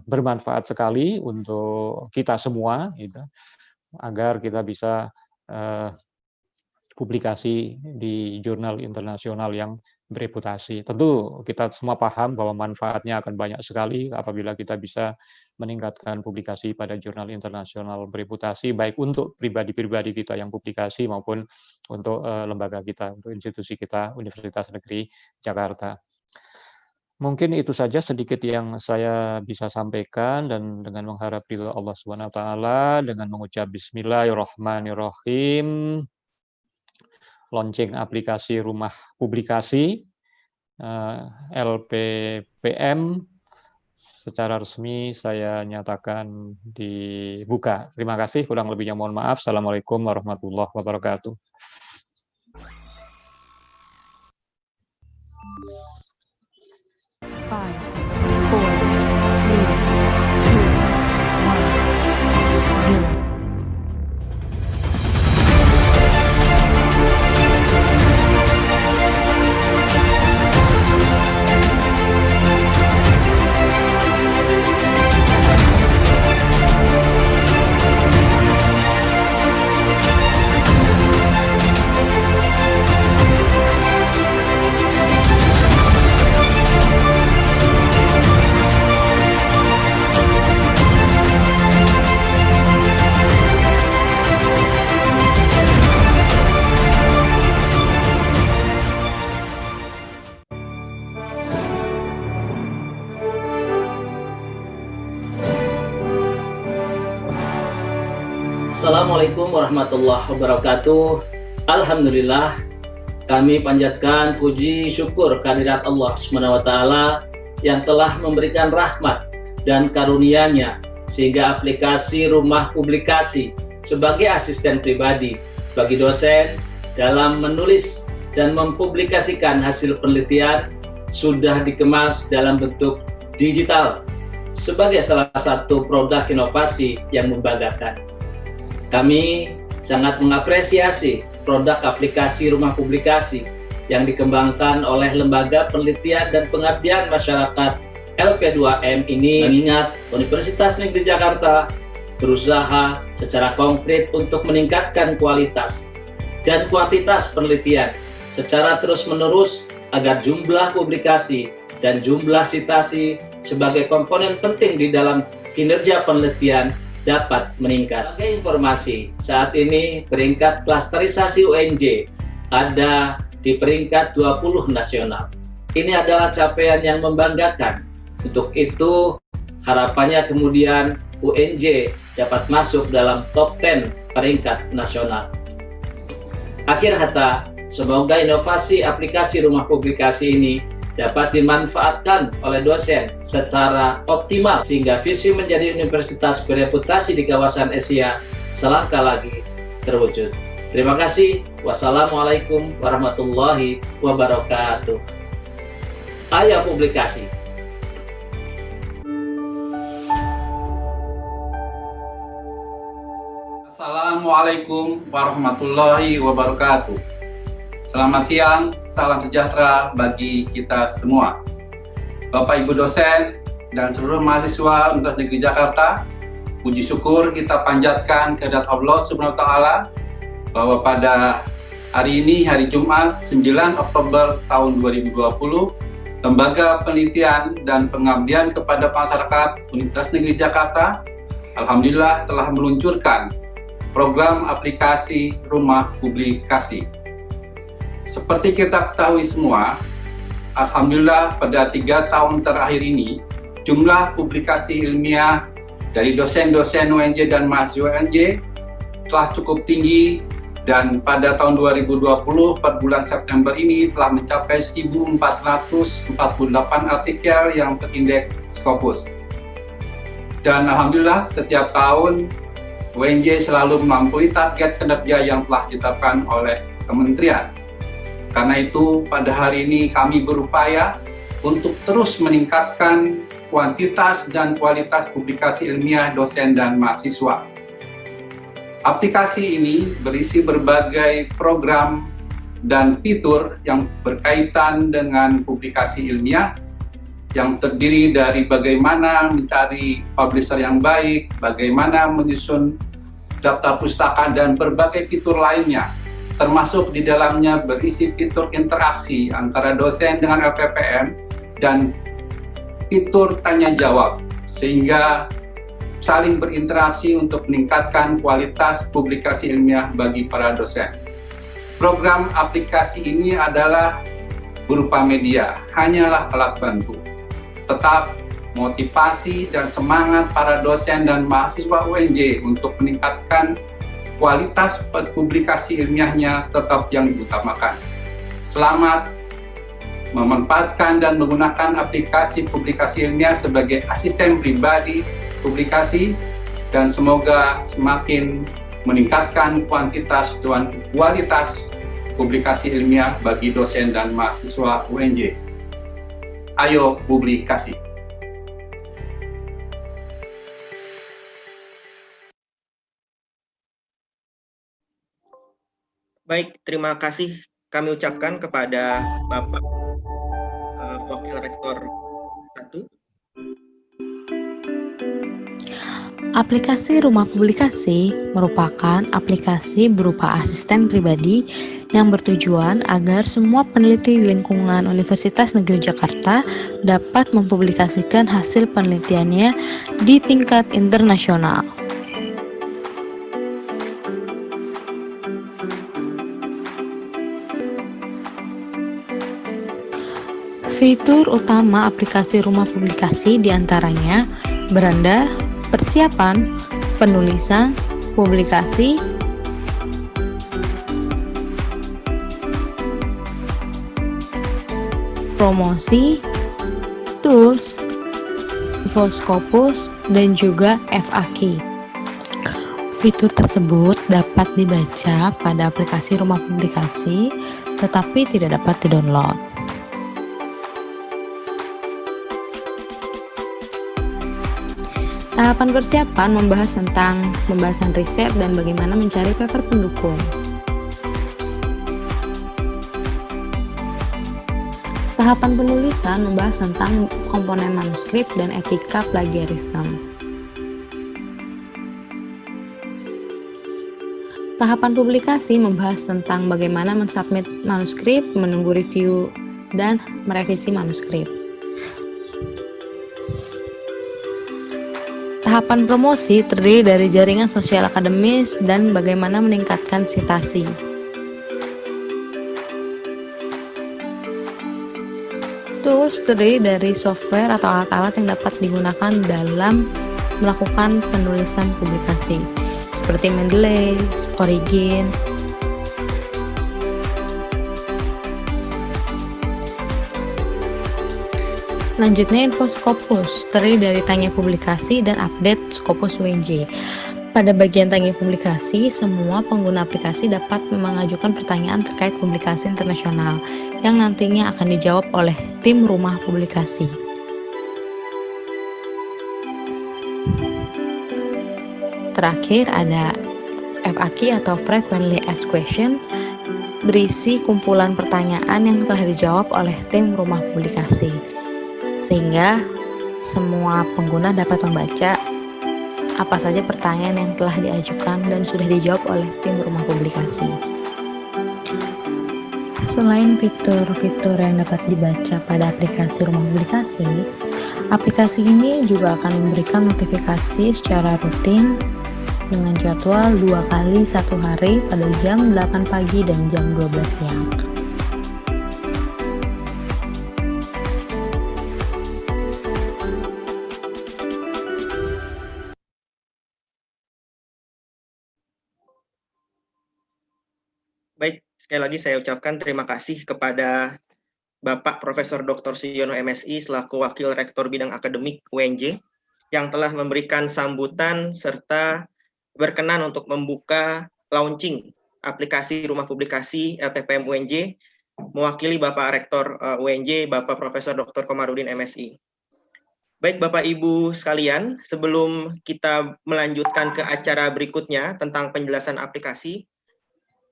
bermanfaat sekali untuk kita semua gitu, agar kita bisa publikasi di jurnal internasional yang bereputasi. Tentu kita semua paham bahwa manfaatnya akan banyak sekali apabila kita bisa meningkatkan publikasi pada jurnal internasional bereputasi, baik untuk pribadi-pribadi kita yang publikasi maupun untuk lembaga kita, untuk institusi kita, Universitas Negeri Jakarta. Mungkin itu saja sedikit yang saya bisa sampaikan, dan dengan mengharap ridho Allah Subhanahu wa taala, dengan mengucap bismillahirrahmanirrahim, launching aplikasi rumah publikasi LPPM secara resmi saya nyatakan dibuka. Terima kasih, kurang lebihnya mohon maaf. Assalamualaikum warahmatullahi wabarakatuh. Five, four, three, two, one, zero. Assalamualaikum warahmatullahi wabarakatuh. Alhamdulillah, kami panjatkan puji syukur kehadirat Allah SWT yang telah memberikan rahmat dan karunia-Nya sehingga aplikasi rumah publikasi sebagai asisten pribadi bagi dosen dalam menulis dan mempublikasikan hasil penelitian sudah dikemas dalam bentuk digital sebagai salah satu produk inovasi yang membanggakan. Kami sangat mengapresiasi produk aplikasi rumah publikasi yang dikembangkan oleh Lembaga Penelitian dan Pengabdian Masyarakat LP2M ini, mengingat Universitas Negeri Jakarta berusaha secara konkret untuk meningkatkan kualitas dan kuantitas penelitian secara terus-menerus agar jumlah publikasi dan jumlah sitasi sebagai komponen penting di dalam kinerja penelitian dapat meningkat. Sebagai informasi, saat ini peringkat klasterisasi UNJ ada di peringkat 20 nasional. Ini adalah capaian yang membanggakan. Untuk itu, harapannya kemudian UNJ dapat masuk dalam top 10 peringkat nasional. Akhir kata, semoga inovasi aplikasi rumah publikasi ini dapat dimanfaatkan oleh dosen secara optimal sehingga visi menjadi universitas bereputasi di kawasan Asia selangkah lagi terwujud. Terima kasih. Wassalamualaikum warahmatullahi wabarakatuh. Ayo publikasi. Assalamualaikum warahmatullahi wabarakatuh. Selamat siang, salam sejahtera bagi kita semua. Bapak Ibu dosen dan seluruh mahasiswa Universitas Negeri Jakarta, puji syukur kita panjatkan kehadirat Allah Subhanahu wa taala bahwa pada hari ini, hari Jumat 9 Oktober tahun 2020, Lembaga Penelitian dan Pengabdian kepada Masyarakat Universitas Negeri Jakarta alhamdulillah telah meluncurkan program aplikasi rumah publikasi. Seperti kita ketahui semua, alhamdulillah pada 3 tahun terakhir ini, jumlah publikasi ilmiah dari dosen-dosen UNJ dan mahasiswa UNJ telah cukup tinggi, dan pada tahun 2020 per bulan September ini telah mencapai 1.448 artikel yang terindeks Scopus. Dan alhamdulillah setiap tahun UNJ selalu melampaui target kinerja yang telah ditetapkan oleh kementerian. Karena itu pada hari ini kami berupaya untuk terus meningkatkan kuantitas dan kualitas publikasi ilmiah dosen dan mahasiswa. Aplikasi ini berisi berbagai program dan fitur yang berkaitan dengan publikasi ilmiah yang terdiri dari bagaimana mencari publisher yang baik, bagaimana menyusun daftar pustaka, dan berbagai fitur lainnya. Termasuk di dalamnya berisi fitur interaksi antara dosen dengan LPPM dan fitur tanya jawab, sehingga saling berinteraksi untuk meningkatkan kualitas publikasi ilmiah bagi para dosen. Program aplikasi ini adalah berupa media, hanyalah alat bantu. tetap motivasi dan semangat para dosen dan mahasiswa UNJ untuk meningkatkan kualitas publikasi ilmiahnya tetap yang diutamakan. Selamat memanfaatkan dan menggunakan aplikasi publikasi ilmiah sebagai asisten pribadi publikasi, dan semoga semakin meningkatkan kuantitas dan kualitas publikasi ilmiah bagi dosen dan mahasiswa UNJ. Ayo publikasi. Baik, terima kasih kami ucapkan kepada Bapak Wakil Rektor 1. Aplikasi Rumah Publikasi merupakan aplikasi berupa asisten pribadi yang bertujuan agar semua peneliti di lingkungan Universitas Negeri Jakarta dapat mempublikasikan hasil penelitiannya di tingkat internasional. Fitur utama aplikasi Rumah Publikasi diantaranya beranda, persiapan, penulisan, publikasi, promosi, tools, Scopus, dan juga FAQ. Fitur tersebut dapat dibaca pada aplikasi Rumah Publikasi, tetapi tidak dapat di-download. Tahapan persiapan membahas tentang pembahasan riset dan bagaimana mencari paper pendukung. Tahapan penulisan membahas tentang komponen manuskrip dan etika plagiarisme. Tahapan publikasi membahas tentang bagaimana mensubmit manuskrip, menunggu review, dan merevisi manuskrip. Tahapan promosi terdiri dari jaringan sosial akademis dan bagaimana meningkatkan citasi. Tools terdiri dari software atau alat-alat yang dapat digunakan dalam melakukan penulisan publikasi, seperti Mendeley, Origin. Selanjutnya info Scopus, terdiri dari tanya publikasi dan update Scopus UNJ. Pada bagian tanya publikasi, semua pengguna aplikasi dapat mengajukan pertanyaan terkait publikasi internasional yang nantinya akan dijawab oleh tim Rumah Publikasi. Terakhir ada FAQ atau Frequently Asked Question, berisi kumpulan pertanyaan yang telah dijawab oleh tim Rumah Publikasi, sehingga semua pengguna dapat membaca apa saja pertanyaan yang telah diajukan dan sudah dijawab oleh tim Rumah Publikasi. Selain fitur-fitur yang dapat dibaca pada aplikasi Rumah Publikasi, aplikasi ini juga akan memberikan notifikasi secara rutin dengan jadwal 2 kali 1 hari pada jam 8 pagi dan jam 12 siang. Baik, sekali lagi saya ucapkan terima kasih kepada Bapak Profesor Dr. Suyono MSI selaku Wakil Rektor Bidang Akademik UNJ yang telah memberikan sambutan serta berkenan untuk membuka launching aplikasi Rumah Publikasi LPPM UNJ mewakili Bapak Rektor UNJ, Bapak Profesor Dr. Komarudin MSI. Baik Bapak Ibu sekalian, sebelum kita melanjutkan ke acara berikutnya tentang penjelasan aplikasi,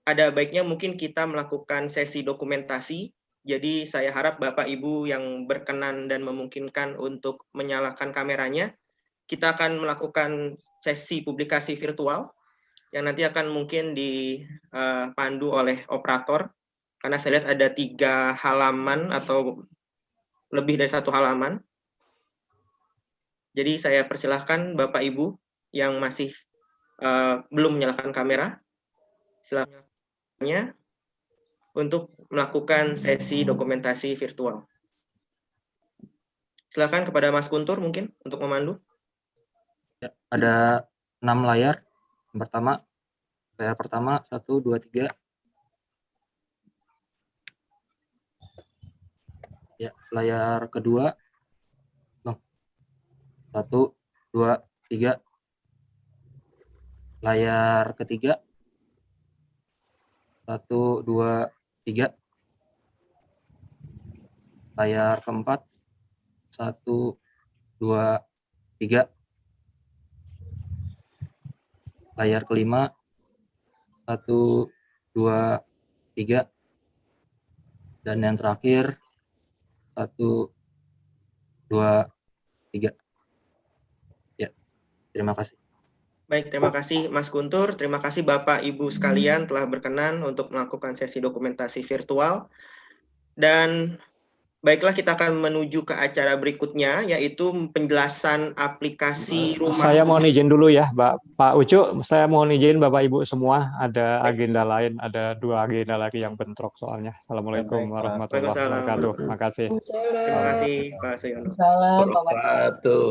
ada baiknya mungkin kita melakukan sesi dokumentasi. Jadi saya harap Bapak Ibu yang berkenan dan memungkinkan untuk menyalakan kameranya, kita akan melakukan sesi publikasi virtual yang nanti akan mungkin dipandu oleh operator, karena saya lihat ada 3 halaman atau lebih dari 1 halaman. Jadi saya persilahkan Bapak Ibu yang masih belum menyalakan kamera, silakan untuk melakukan sesi dokumentasi virtual. Silakan kepada Mas Guntur mungkin untuk memandu. Ya, ada 6 layar. Yang pertama, layar pertama 1, 2, 3. Ya, layar kedua 1, 2, 3. Layar ketiga 1, 2, 3. Layar keempat 1, 2, 3. Layar kelima 1, 2, 3. Dan yang terakhir 1, 2, 3. Ya, terima kasih. Baik, terima kasih Mas Guntur. Terima kasih Bapak Ibu sekalian telah berkenan untuk melakukan sesi dokumentasi virtual. Dan baiklah, kita akan menuju ke acara berikutnya, yaitu penjelasan aplikasi rumah. Saya mohon izin dulu ya, Pak Ucu. Saya mohon izin Bapak Ibu semua, ada agenda lain, ada 2 agenda lagi yang bentrok soalnya. Assalamualaikum warahmatullahi wabarakatuh. Terima kasih. Terima kasih Pak Suyono. Salam, Pak Wabarakatuh.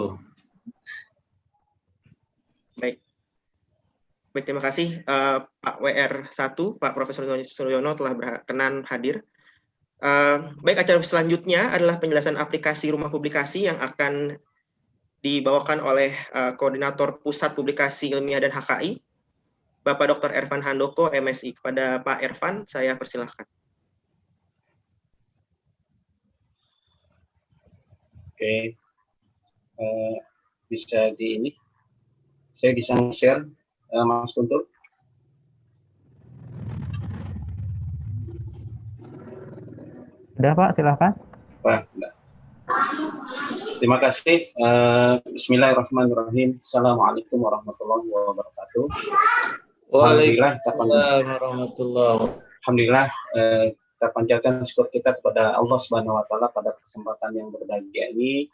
Baik, terima kasih Pak WR1, Pak Profesor Suryono telah berkenan hadir. Baik, acara selanjutnya adalah penjelasan aplikasi rumah publikasi yang akan dibawakan oleh Koordinator Pusat Publikasi Ilmiah dan HKI, Bapak Dr. Ervan Handoko, MSI. Kepada Pak Ervan, saya persilahkan. Oke, bisa saya bisa share, Mas Guntur. Udah Pak, silahkan. Pak, terima kasih. Bismillahirrahmanirrahim. Assalamualaikum warahmatullahi wabarakatuh. Waalaikumsalam warahmatullahi wabarakatuh. Alhamdulillah, kita panjatkan syukur kita kepada Allah Subhanahu wa Ta'ala pada kesempatan yang berbahagia ini.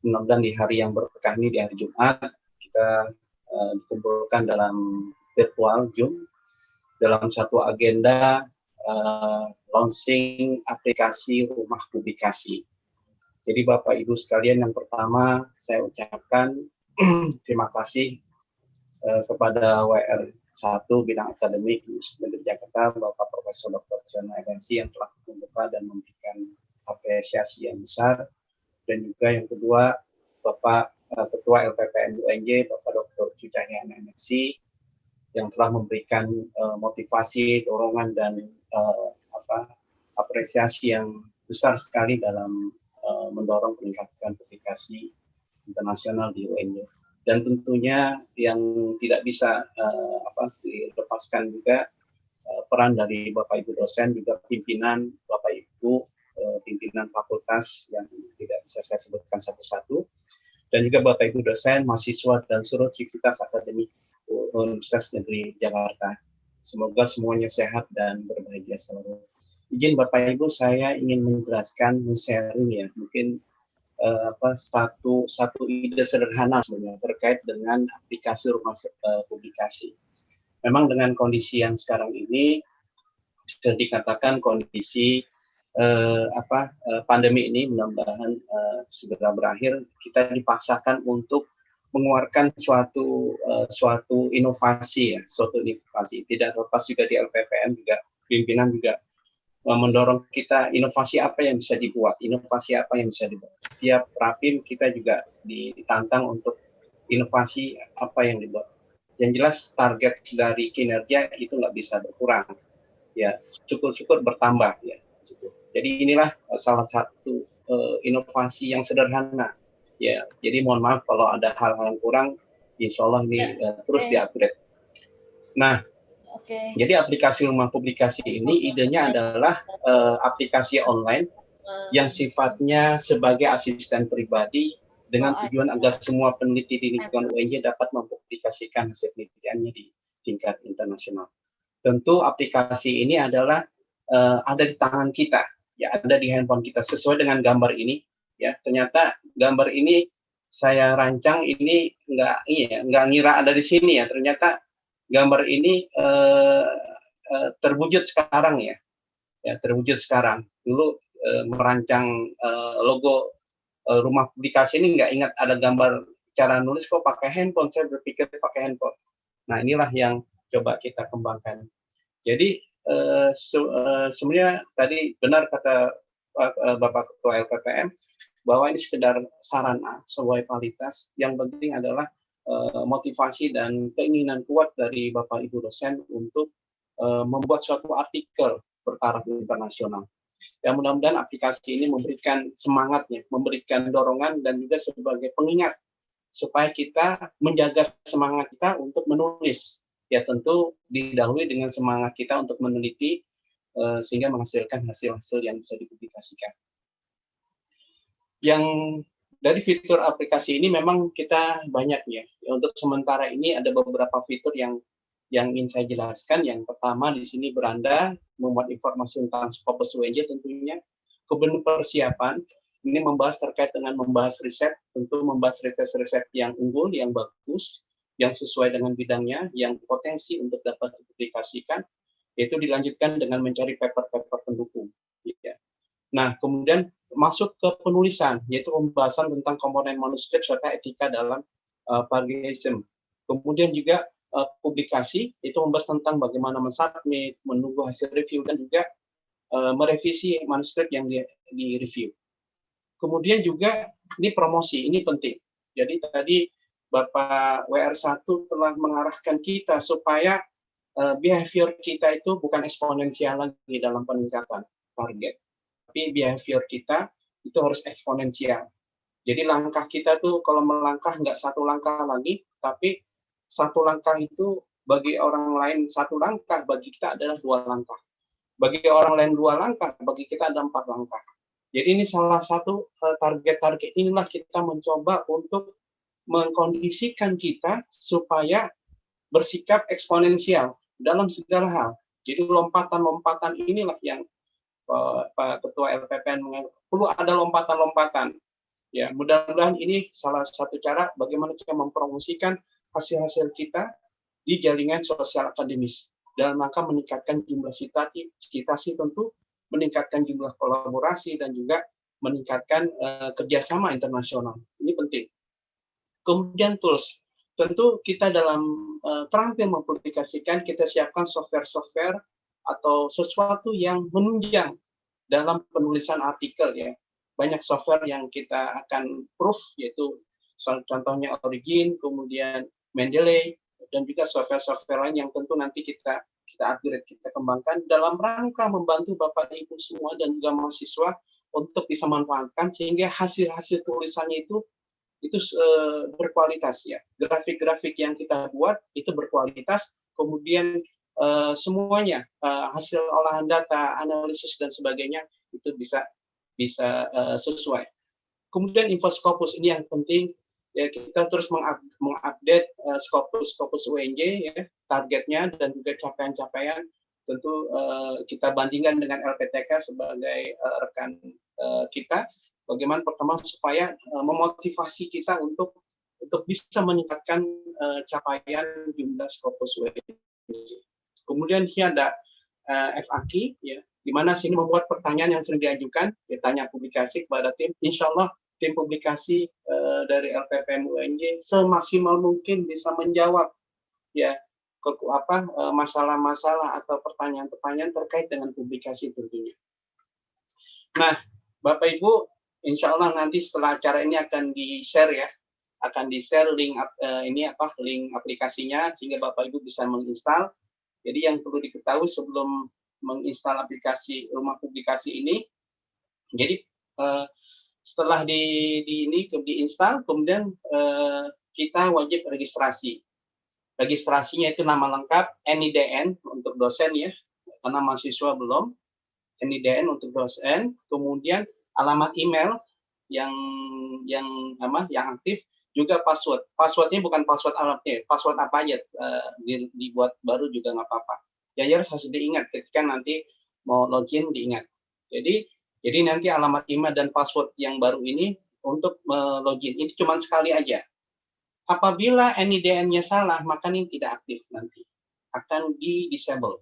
Mudah-mudahan di hari yang berkah ini, di hari Jumat, kita dikumpulkan dalam virtual Zoom dalam satu agenda launching aplikasi rumah publikasi. Jadi Bapak Ibu sekalian, yang pertama saya ucapkan terima kasih kepada WR1 bidang akademik Negeri Jakarta, Bapak Profesor Dr. Suyono MSI yang telah membuka dan memberikan apresiasi yang besar, dan juga yang kedua Bapak Ketua LPPM UNJ, Bapak Dr. Ucu Cahyana MSI, yang telah memberikan motivasi, dorongan, dan apresiasi yang besar sekali dalam mendorong peningkatan publikasi internasional di UNJ. Dan tentunya yang tidak bisa dilepaskan juga peran dari Bapak Ibu dosen, juga pimpinan Bapak Ibu pimpinan fakultas yang tidak bisa saya sebutkan satu-satu, dan juga Bapak Ibu dosen, mahasiswa, dan seluruh civitas akademik Universitas Negeri Jakarta. Semoga semuanya sehat dan berbahagia selalu. Izin Bapak Ibu, saya ingin menjelaskan, men-sharing ya, mungkin satu ide sederhana sebenarnya terkait dengan aplikasi rumah publikasi. Memang dengan kondisi yang sekarang ini bisa dikatakan kondisi pandemi ini mudah-mudahan segera berakhir, kita dipaksakan untuk mengeluarkan suatu inovasi ya, suatu inovasi. Tidak terlepas juga di LPPM juga pimpinan juga mendorong kita inovasi apa yang bisa dibuat, inovasi apa yang bisa dibuat. Setiap rapim kita juga ditantang untuk inovasi apa yang dibuat. Yang jelas target dari kinerja itu nggak bisa berkurang, ya syukur-syukur bertambah ya. Jadi inilah salah satu inovasi yang sederhana ya. Jadi mohon maaf kalau ada hal-hal yang kurang, insya Allah ini terus di-upgrade. Nah, jadi aplikasi rumah publikasi ini idenya adalah aplikasi online yang sifatnya sebagai asisten pribadi dengan tujuan agar semua peneliti di lingkungan UNJ dapat mempublikasikan hasil penelitiannya di tingkat internasional. Tentu aplikasi ini adalah ada di tangan kita, ya, ada di handphone kita sesuai dengan gambar ini, ya. Ternyata gambar ini saya rancang ini nggak ngira ada di sini ya. Ternyata gambar ini terwujud sekarang ya, terwujud sekarang. Dulu merancang logo rumah publikasi ini nggak ingat ada gambar cara nulis, kok pakai handphone, saya berpikir pakai handphone. Nah, inilah yang coba kita kembangkan. Jadi sebenarnya tadi benar kata Bapak Ketua LPPM bahwa ini sekedar sarana sesuai kualitas. Yang penting adalah motivasi dan keinginan kuat dari Bapak Ibu dosen untuk membuat suatu artikel bertaraf internasional. Ya, mudah-mudahan aplikasi ini memberikan semangatnya, memberikan dorongan dan juga sebagai pengingat supaya kita menjaga semangat kita untuk menulis. Ya, tentu didahului dengan semangat kita untuk meneliti sehingga menghasilkan hasil-hasil yang bisa dipublikasikan. Yang dari fitur aplikasi ini memang kita banyak ya. Untuk sementara ini ada beberapa fitur yang ingin saya jelaskan. Yang pertama di sini beranda membuat informasi tentang Scopus UNJ tentunya. Kemudian persiapan ini membahas terkait dengan membahas riset, tentu membahas riset-riset yang unggul, yang bagus, yang sesuai dengan bidangnya, yang potensi untuk dapat dipublikasikan, yaitu dilanjutkan dengan mencari paper-paper pendukung. Ya. Nah, kemudian masuk ke penulisan, yaitu pembahasan tentang komponen manuskrip serta etika dalam plagiarisme. Kemudian juga publikasi, itu membahas tentang bagaimana mensubmit, menunggu hasil review, dan juga merevisi manuskrip yang di-review. Kemudian juga ini promosi, ini penting. Jadi tadi Bapak WR1 telah mengarahkan kita supaya behavior kita itu bukan eksponensial lagi dalam peningkatan target. Tapi behavior kita itu harus eksponensial. Jadi langkah kita tuh kalau melangkah nggak satu langkah lagi, tapi satu langkah itu bagi orang lain satu langkah, bagi kita adalah 2 langkah. Bagi orang lain 2 langkah, bagi kita ada 4 langkah. Jadi ini salah satu target-target inilah kita mencoba untuk mengkondisikan kita supaya bersikap eksponensial dalam segala hal. Jadi lompatan-lompatan inilah yang Pak Ketua LPPN menganggap perlu ada lompatan-lompatan. Ya, mudah-mudahan ini salah satu cara bagaimana kita mempromosikan hasil-hasil kita di jaringan sosial akademis dalam rangka meningkatkan jumlah citasi tentu, meningkatkan jumlah kolaborasi dan juga meningkatkan kerjasama internasional. Ini penting. Kemudian tools, tentu kita dalam terampil mempublikasikan, kita siapkan software-software atau sesuatu yang menunjang dalam penulisan artikel ya. Banyak software yang kita akan proof, yaitu contohnya Origin, kemudian Mendeley, dan juga software-software lain yang tentu nanti kita upgrade, kita kembangkan dalam rangka membantu Bapak Ibu semua dan juga mahasiswa untuk bisa manfaatkan sehingga hasil-hasil tulisannya itu berkualitas ya. Grafik-grafik yang kita buat itu berkualitas, kemudian semuanya hasil olahan data, analisis dan sebagainya itu bisa sesuai. Kemudian info Scopus ini yang penting ya, kita terus mengupdate Scopus UNJ ya, targetnya dan juga capaian-capaian. Tentu kita bandingkan dengan LPTK sebagai rekan kita. Bagaimana pertama supaya memotivasi kita untuk bisa meningkatkan capaian jumlah Scopus UNJ. Kemudian ini ada FAQ ya, di mana sini membuat pertanyaan yang sering diajukan, ditanya publikasi kepada tim. Insya Allah tim publikasi dari LPPM UNJ semaksimal mungkin bisa menjawab ya masalah-masalah atau pertanyaan-pertanyaan terkait dengan publikasi tentunya. Nah, Bapak Ibu, insya Allah nanti setelah acara ini akan di-share ya, link link aplikasinya sehingga Bapak Ibu bisa menginstal. Jadi yang perlu diketahui sebelum menginstal aplikasi rumah publikasi ini, jadi setelah diinstal, kemudian kita wajib registrasi. Registrasinya itu nama lengkap, NIDN untuk dosen ya, karena mahasiswa belum. NIDN untuk dosen, kemudian alamat email yang aktif, juga password. Passwordnya bukan password alatnya, password apa aja dibuat baru juga nggak apa-apa. Ya harus diingat ketika nanti mau login diingat. Jadi nanti alamat email dan password yang baru ini untuk login itu cuma sekali aja. Apabila NIDN-nya salah, maka ini tidak aktif nanti, akan di-disable.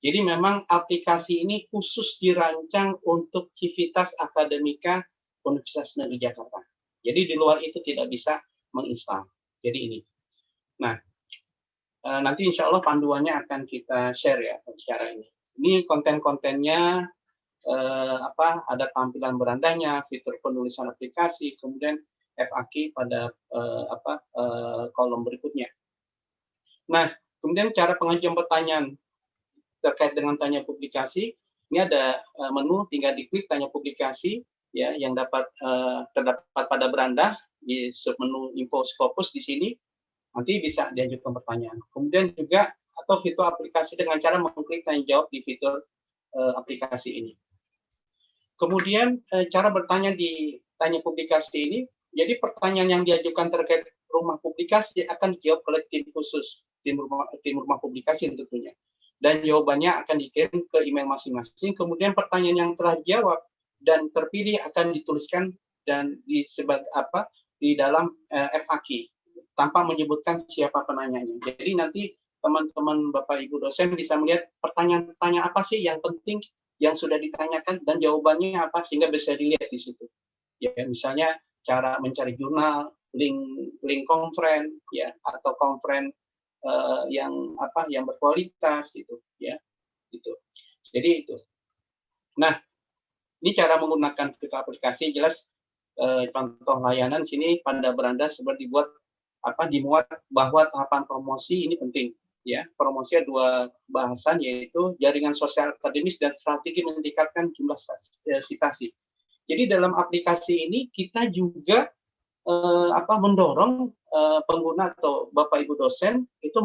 Jadi memang aplikasi ini khusus dirancang untuk civitas akademika Universitas Negeri Jakarta. Jadi di luar itu tidak bisa menginstal. Jadi ini. Nah, nanti insya Allah panduannya akan kita share ya secara ini. Ini konten-kontennya ada tampilan berandanya, fitur penulisan aplikasi, kemudian FAQ pada kolom berikutnya. Nah, kemudian cara pengajuan pertanyaan terkait dengan tanya publikasi, ini ada menu, tinggal diklik tanya publikasi ya yang terdapat pada beranda di submenu info Scopus di sini. Nanti bisa diajukan pertanyaan. Kemudian juga atau fitur aplikasi dengan cara mengklik tanya jawab di fitur aplikasi ini. Kemudian cara bertanya di tanya publikasi ini, jadi pertanyaan yang diajukan terkait rumah publikasi akan dijawab oleh tim khusus, tim rumah publikasi tentunya. Dan jawabannya akan dikirim ke email masing-masing. Kemudian pertanyaan yang telah dijawab dan terpilih akan dituliskan dan di dalam FAQ tanpa menyebutkan siapa penanyanya. Jadi nanti teman-teman Bapak Ibu dosen bisa melihat pertanyaan-pertanyaan apa sih yang penting yang sudah ditanyakan dan jawabannya apa sehingga bisa dilihat di situ. Ya, misalnya cara mencari jurnal, link konferen ya atau konferen yang berkualitas gitu ya. Gitu. Jadi itu. Nah, ini cara menggunakan fitur aplikasi jelas contoh layanan sini pada beranda seperti dimuat bahwa tahapan promosi ini penting ya. Promosi ada dua bahasan yaitu jaringan sosial akademis dan strategi meningkatkan jumlah sitasi. Jadi dalam aplikasi ini kita juga mendorong pengguna atau Bapak Ibu dosen itu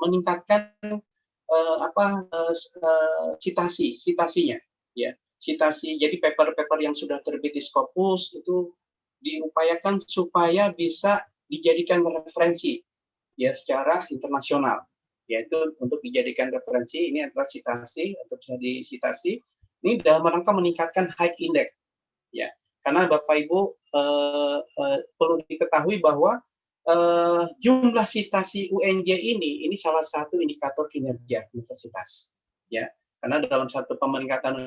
meningkatkan citasinya ya. Citasi, jadi paper-paper yang sudah terbit di Scopus itu diupayakan supaya bisa dijadikan referensi ya secara internasional, yaitu untuk dijadikan referensi ini adalah citasi atau bisa disitasi ini dalam rangka meningkatkan high index ya, karena Bapak Ibu perlu diketahui bahwa jumlah citasi UNJ ini salah satu indikator kinerja universitas ya, karena dalam satu pemeringkatan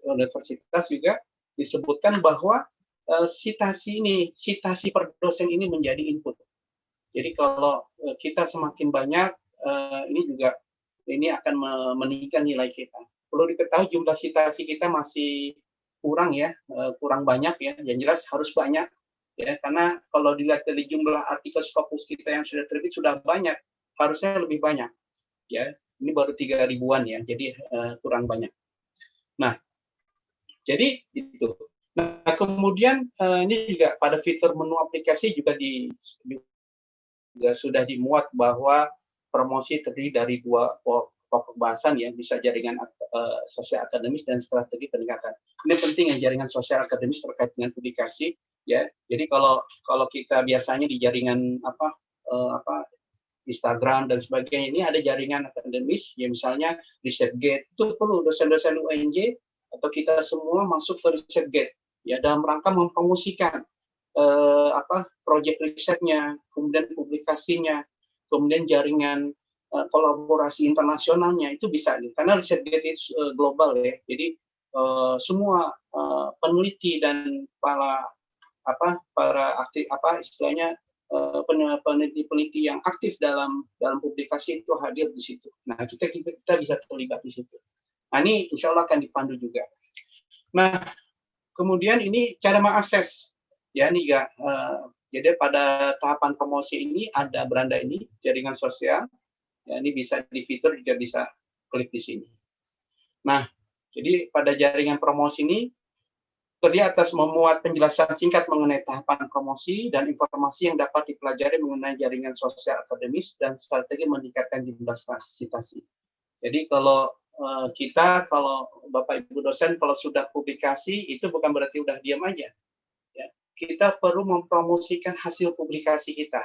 universitas juga disebutkan bahwa citasi per dosen ini menjadi input. Jadi kalau kita semakin banyak, ini akan meningkatkan nilai kita. Perlu diketahui jumlah citasi kita masih kurang ya, kurang banyak ya. Yang jelas harus banyak ya, karena kalau dilihat dari jumlah artikel Scopus kita yang sudah terbit sudah banyak, harusnya lebih banyak ya. Ini baru 3.000-an ya, jadi kurang banyak. Nah, jadi itu. Nah, kemudian ini juga pada fitur menu aplikasi juga sudah dimuat bahwa promosi terdiri dari dua pokok bahasan ya, bisa jaringan sosial akademis dan strategi peningkatan. Ini penting ya, jaringan sosial akademis terkait dengan publikasi ya. Jadi kalau kita biasanya di jaringan Instagram dan sebagainya, ini ada jaringan akademis ya, misalnya ResearchGate itu perlu dosen-dosen UNJ atau kita semua masuk ke ResearchGate ya dalam rangka mempromosikan proyek risetnya, kemudian publikasinya, kemudian jaringan kolaborasi internasionalnya itu bisa karena ResearchGate itu global ya. Jadi semua peneliti dan para peneliti-peneliti yang aktif dalam publikasi itu hadir di situ. Nah, kita bisa terlibat di situ. Nah, ini insya Allah akan dipandu juga. Nah, kemudian ini cara mengakses ya, ini juga jadi pada tahapan promosi ini ada beranda ini jaringan sosial ya, ini bisa di fitur juga bisa klik di sini. Nah, jadi pada jaringan promosi ini terdiri atas memuat penjelasan singkat mengenai tahapan promosi dan informasi yang dapat dipelajari mengenai jaringan sosial akademis dan strategi meningkatkan jumlah citasi. Jadi kalau Bapak Ibu dosen kalau sudah publikasi itu bukan berarti udah diam aja. Ya. Kita perlu mempromosikan hasil publikasi kita.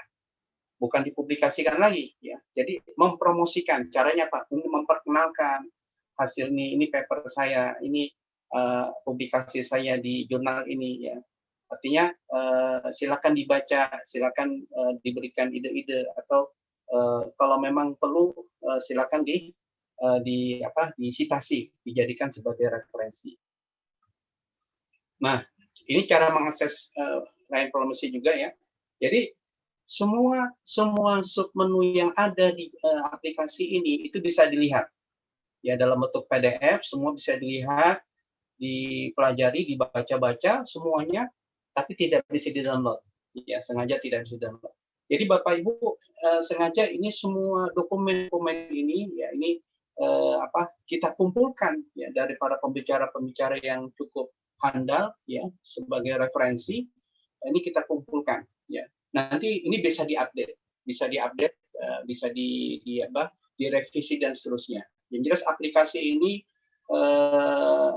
Bukan dipublikasikan lagi ya. Jadi mempromosikan. Caranya Pak, memperkenalkan hasil ini paper saya, ini publikasi saya di jurnal ini ya. Artinya silakan dibaca, silakan diberikan ide-ide atau kalau memang perlu silakan disitasi, dijadikan sebagai referensi. Nah, ini cara mengakses layanan informasi juga ya. Jadi semua submenu yang ada di aplikasi ini itu bisa dilihat ya dalam bentuk PDF, semua bisa dilihat, dipelajari, dibaca-baca semuanya, tapi tidak bisa di-download. Ya, sengaja tidak bisa di-download. Jadi Bapak Ibu sengaja ini semua dokumen-dokumen ini ya ini kita kumpulkan ya dari para pembicara-pembicara yang cukup handal ya sebagai referensi. Ini kita kumpulkan ya. Nanti ini bisa diupdate, bisa direvisi dan seterusnya. Yang jelas aplikasi ini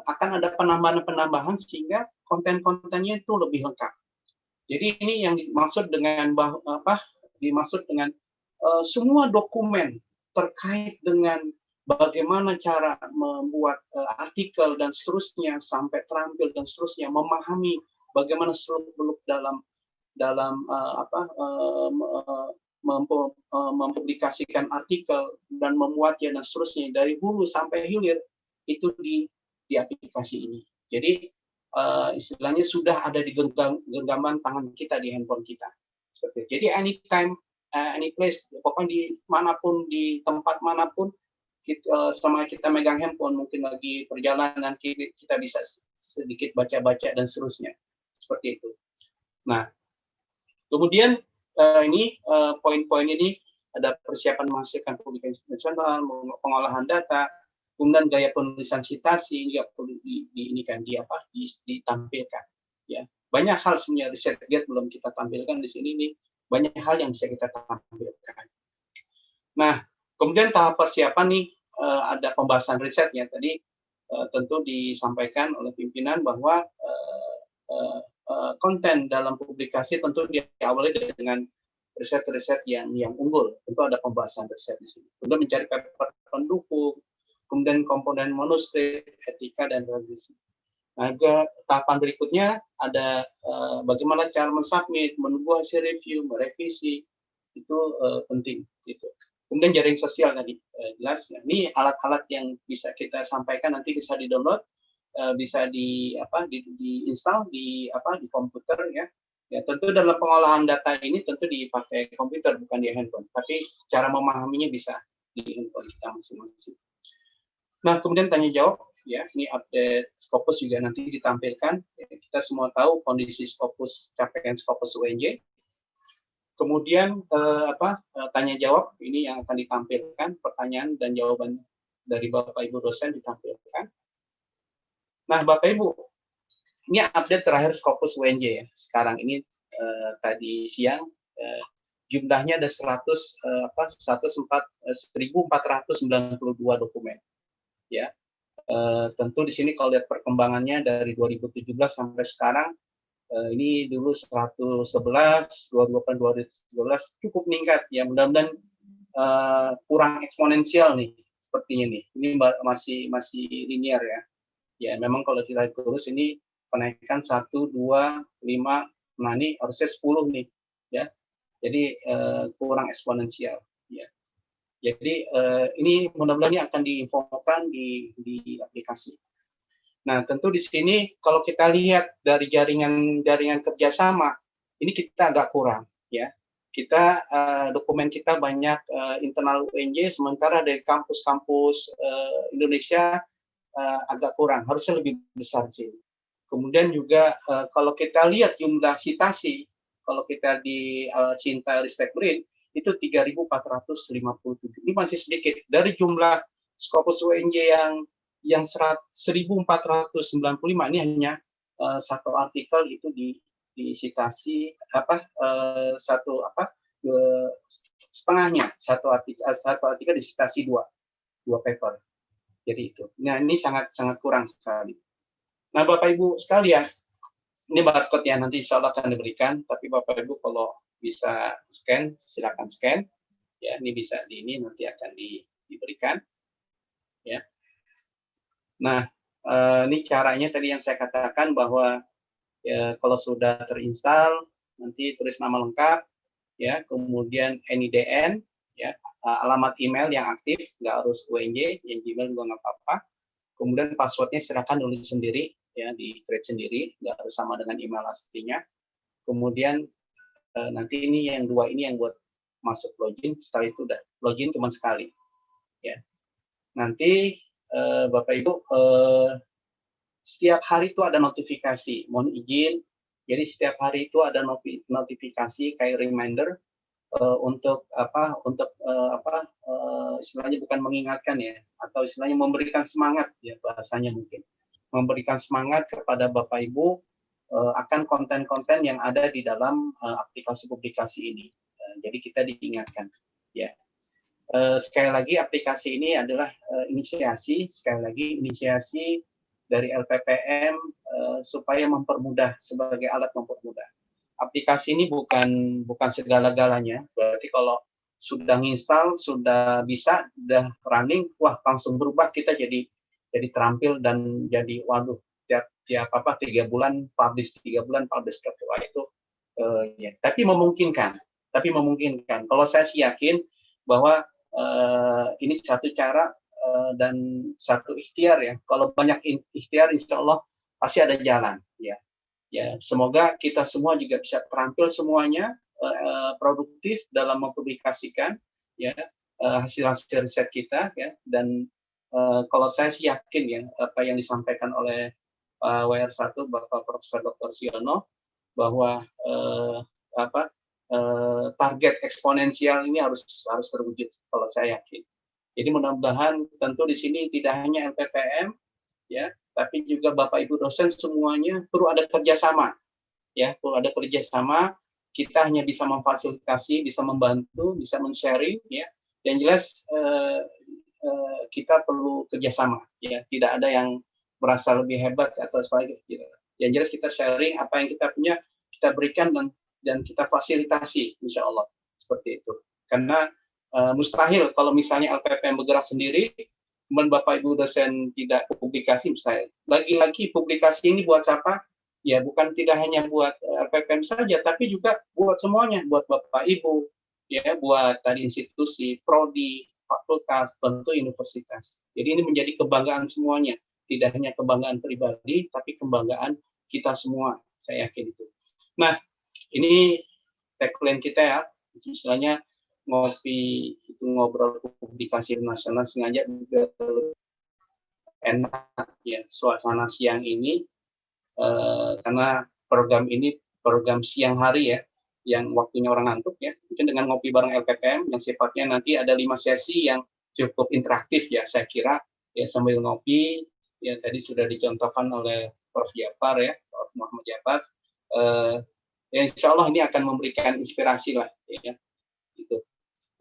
akan ada penambahan-penambahan sehingga konten-kontennya itu lebih lengkap. Jadi ini yang dimaksud dengan semua dokumen terkait dengan bagaimana cara membuat artikel dan seterusnya sampai terampil dan seterusnya, memahami bagaimana seluk-beluk dalam mempublikasikan artikel dan memuatnya dan seterusnya dari hulu sampai hilir itu di aplikasi ini. Jadi istilahnya sudah ada di genggaman tangan kita di handphone kita. Seperti itu. Jadi anytime, any place, pokoknya di manapun, di tempat manapun, sama kita megang handphone, mungkin lagi perjalanan kita bisa sedikit baca-baca dan seterusnya. Seperti itu. Nah, kemudian ini poin-poin ini ada persiapan menghasilkan publikasi nasional, pengolahan data, kemudian gaya penulisan citasi juga perlu ditampilkan. Ya, banyak hal sebenarnya ResearchGate belum kita tampilkan di sini nih, banyak hal yang bisa kita tampilkan. Nah, kemudian tahap persiapan nih ada pembahasan risetnya tadi tentu disampaikan oleh pimpinan bahwa konten dalam publikasi tentu diawali dengan riset-riset yang unggul. Tentu ada pembahasan riset di sini. Kemudian mencari paper pendukung, kemudian komponen manuskrip, etika dan revisi. Nah, tahapan berikutnya ada bagaimana cara mensubmit, menunggu hasil review, merevisi, itu penting. Gitu. Kemudian jaring sosial tadi jelas. Ini alat-alat yang bisa kita sampaikan nanti bisa di-download. Bisa diinstal di komputer ya. Ya tentu dalam pengolahan data ini tentu dipakai komputer bukan di handphone, tapi cara memahaminya bisa di handphone kita masing-masing. Nah, kemudian tanya jawab ya, ini update Scopus juga nanti ditampilkan. Ya, kita semua tahu kondisi Scopus, capaian Scopus UNJ. Kemudian tanya jawab ini yang akan ditampilkan, pertanyaan dan jawaban dari Bapak Ibu dosen ditampilkan. Nah, Bapak Ibu, ini update terakhir Scopus UNJ ya. Sekarang ini tadi siang jumlahnya ada 1.492 dokumen. Ya, tentu di sini kalau lihat perkembangannya dari 2017 sampai sekarang, ini dulu 111, 2018, 2013 cukup meningkat ya. Mudah-mudahan kurang eksponensial nih sepertinya nih. Ini masih linear ya. Ya, memang kalau kita kurus ini kenaikan 1, 2, 5, nah ini harusnya 10 nih, ya. Jadi kurang eksponensial, ya. Jadi ini mudah-mudahan ini akan diinfokan di aplikasi. Nah, tentu di sini kalau kita lihat dari jaringan kerjasama, ini kita agak kurang, ya. Kita dokumen kita banyak internal UNJ, sementara dari kampus-kampus Indonesia agak kurang, harusnya lebih besar sih. Kemudian juga kalau kita lihat jumlah citasi, kalau kita di Cinta Ristek Brin itu 3.457. Ini masih sedikit dari jumlah Scopus UNJ yang 1.495, ini hanya satu artikel itu di citasi setengahnya satu artikel di citasi dua paper. Jadi itu. Nah, ini sangat kurang sekali. Nah, Bapak Ibu sekalian, ini barcode yang nanti insya Allah akan diberikan, tapi Bapak Ibu kalau bisa scan, silakan scan. Ya, ini bisa ini nanti akan diberikan. Ya. Nah, ini caranya tadi yang saya katakan bahwa ya, kalau sudah terinstal, nanti tulis nama lengkap, ya, kemudian NIDN, ya, alamat email yang aktif, nggak harus UNJ, yang Gmail juga nggak apa-apa. Kemudian passwordnya silakan nulis sendiri, ya, di create sendiri, nggak harus sama dengan email aslinya. Kemudian nanti ini yang dua ini yang buat masuk login, setelah itu udah login cuma sekali, ya. Nanti Bapak Ibu setiap hari itu ada notifikasi, mohon izin. Jadi setiap hari itu ada notifikasi kayak reminder untuk istilahnya bukan mengingatkan ya, atau istilahnya memberikan semangat ya, bahasanya mungkin memberikan semangat kepada Bapak Ibu akan konten-konten yang ada di dalam aplikasi publikasi ini. Jadi kita diingatkan ya. Sekali lagi aplikasi ini adalah inisiasi dari LPPM supaya mempermudah, sebagai alat mempermudah. Aplikasi ini bukan segala-galanya. Berarti kalau sudah install, sudah bisa, sudah running, wah langsung berubah, kita jadi terampil dan jadi waduh tiap 3 bulan publish, 3 bulan publish. Wah itu ya. Tapi memungkinkan. Kalau saya sih yakin bahwa ini satu cara dan satu ikhtiar ya. Kalau banyak ikhtiar, insya Allah pasti ada jalan ya. Ya, semoga kita semua juga bisa terampil semuanya, produktif dalam mempublikasikan ya hasil-hasil riset kita ya. Dan kalau saya sih yakin ya apa yang disampaikan oleh WR1 Bapak Profesor Dr. Siono bahwa target eksponensial ini harus terwujud, kalau saya yakin. Jadi mudah-mudahan tentu di sini tidak hanya LPPM ya, tapi juga Bapak Ibu dosen semuanya perlu ada kerjasama ya, kita hanya bisa memfasilitasi, bisa membantu, bisa men-sharing ya. Yang jelas kita perlu kerjasama ya, tidak ada yang merasa lebih hebat atau sebagainya. Yang jelas kita sharing apa yang kita punya, kita berikan dan kita fasilitasi, insya Allah seperti itu. Karena mustahil kalau misalnya LPPM bergerak sendiri, kemudian Bapak Ibu dosen tidak publikasi, misalnya. Lagi-lagi publikasi ini buat siapa? Ya bukan tidak hanya buat LPPM saja, tapi juga buat semuanya, buat Bapak Ibu, ya buat tadi institusi, prodi, fakultas, tentu universitas. Jadi ini menjadi kebanggaan semuanya, tidak hanya kebanggaan pribadi, tapi kebanggaan kita semua, saya yakin itu. Nah, ini tagline kita ya, istilahnya ngopi itu ngobrol publikasi nasional, sengaja juga enak ya suasana siang ini karena program ini program siang hari ya, yang waktunya orang ngantuk ya. Mungkin dengan ngopi bareng LPPM yang sifatnya nanti ada 5 sesi yang cukup interaktif ya, saya kira ya, sambil ngopi ya, tadi sudah dicontohkan oleh Prof. Jafar ya, Prof. Muhammad Jafar. Ya, insya Allah ini akan memberikan inspirasi lah ya, gitu.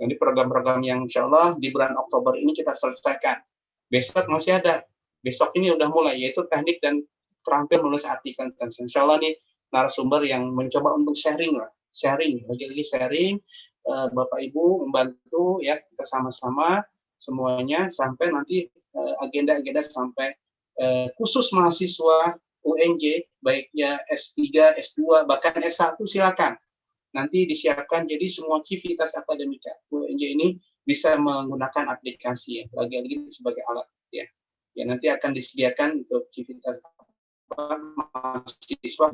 Ini program-program yang insya Allah di bulan Oktober ini kita selesaikan. Besok masih ada. Besok ini udah mulai, yaitu teknik dan terampil menulis artikel. Insya Allah nih narasumber yang mencoba untuk sharing lah. Lagi-lagi sharing. Bapak Ibu membantu ya, kita sama-sama semuanya sampai nanti agenda-agenda sampai khusus mahasiswa UNJ, baiknya S3, S2, bahkan S1 silakan. Nanti disiapkan, jadi semua aktivitas akademika UNJ ini bisa menggunakan aplikasi ya, lagi-lagi sebagai alat ya. Ya nanti akan disediakan untuk aktivitas mahasiswa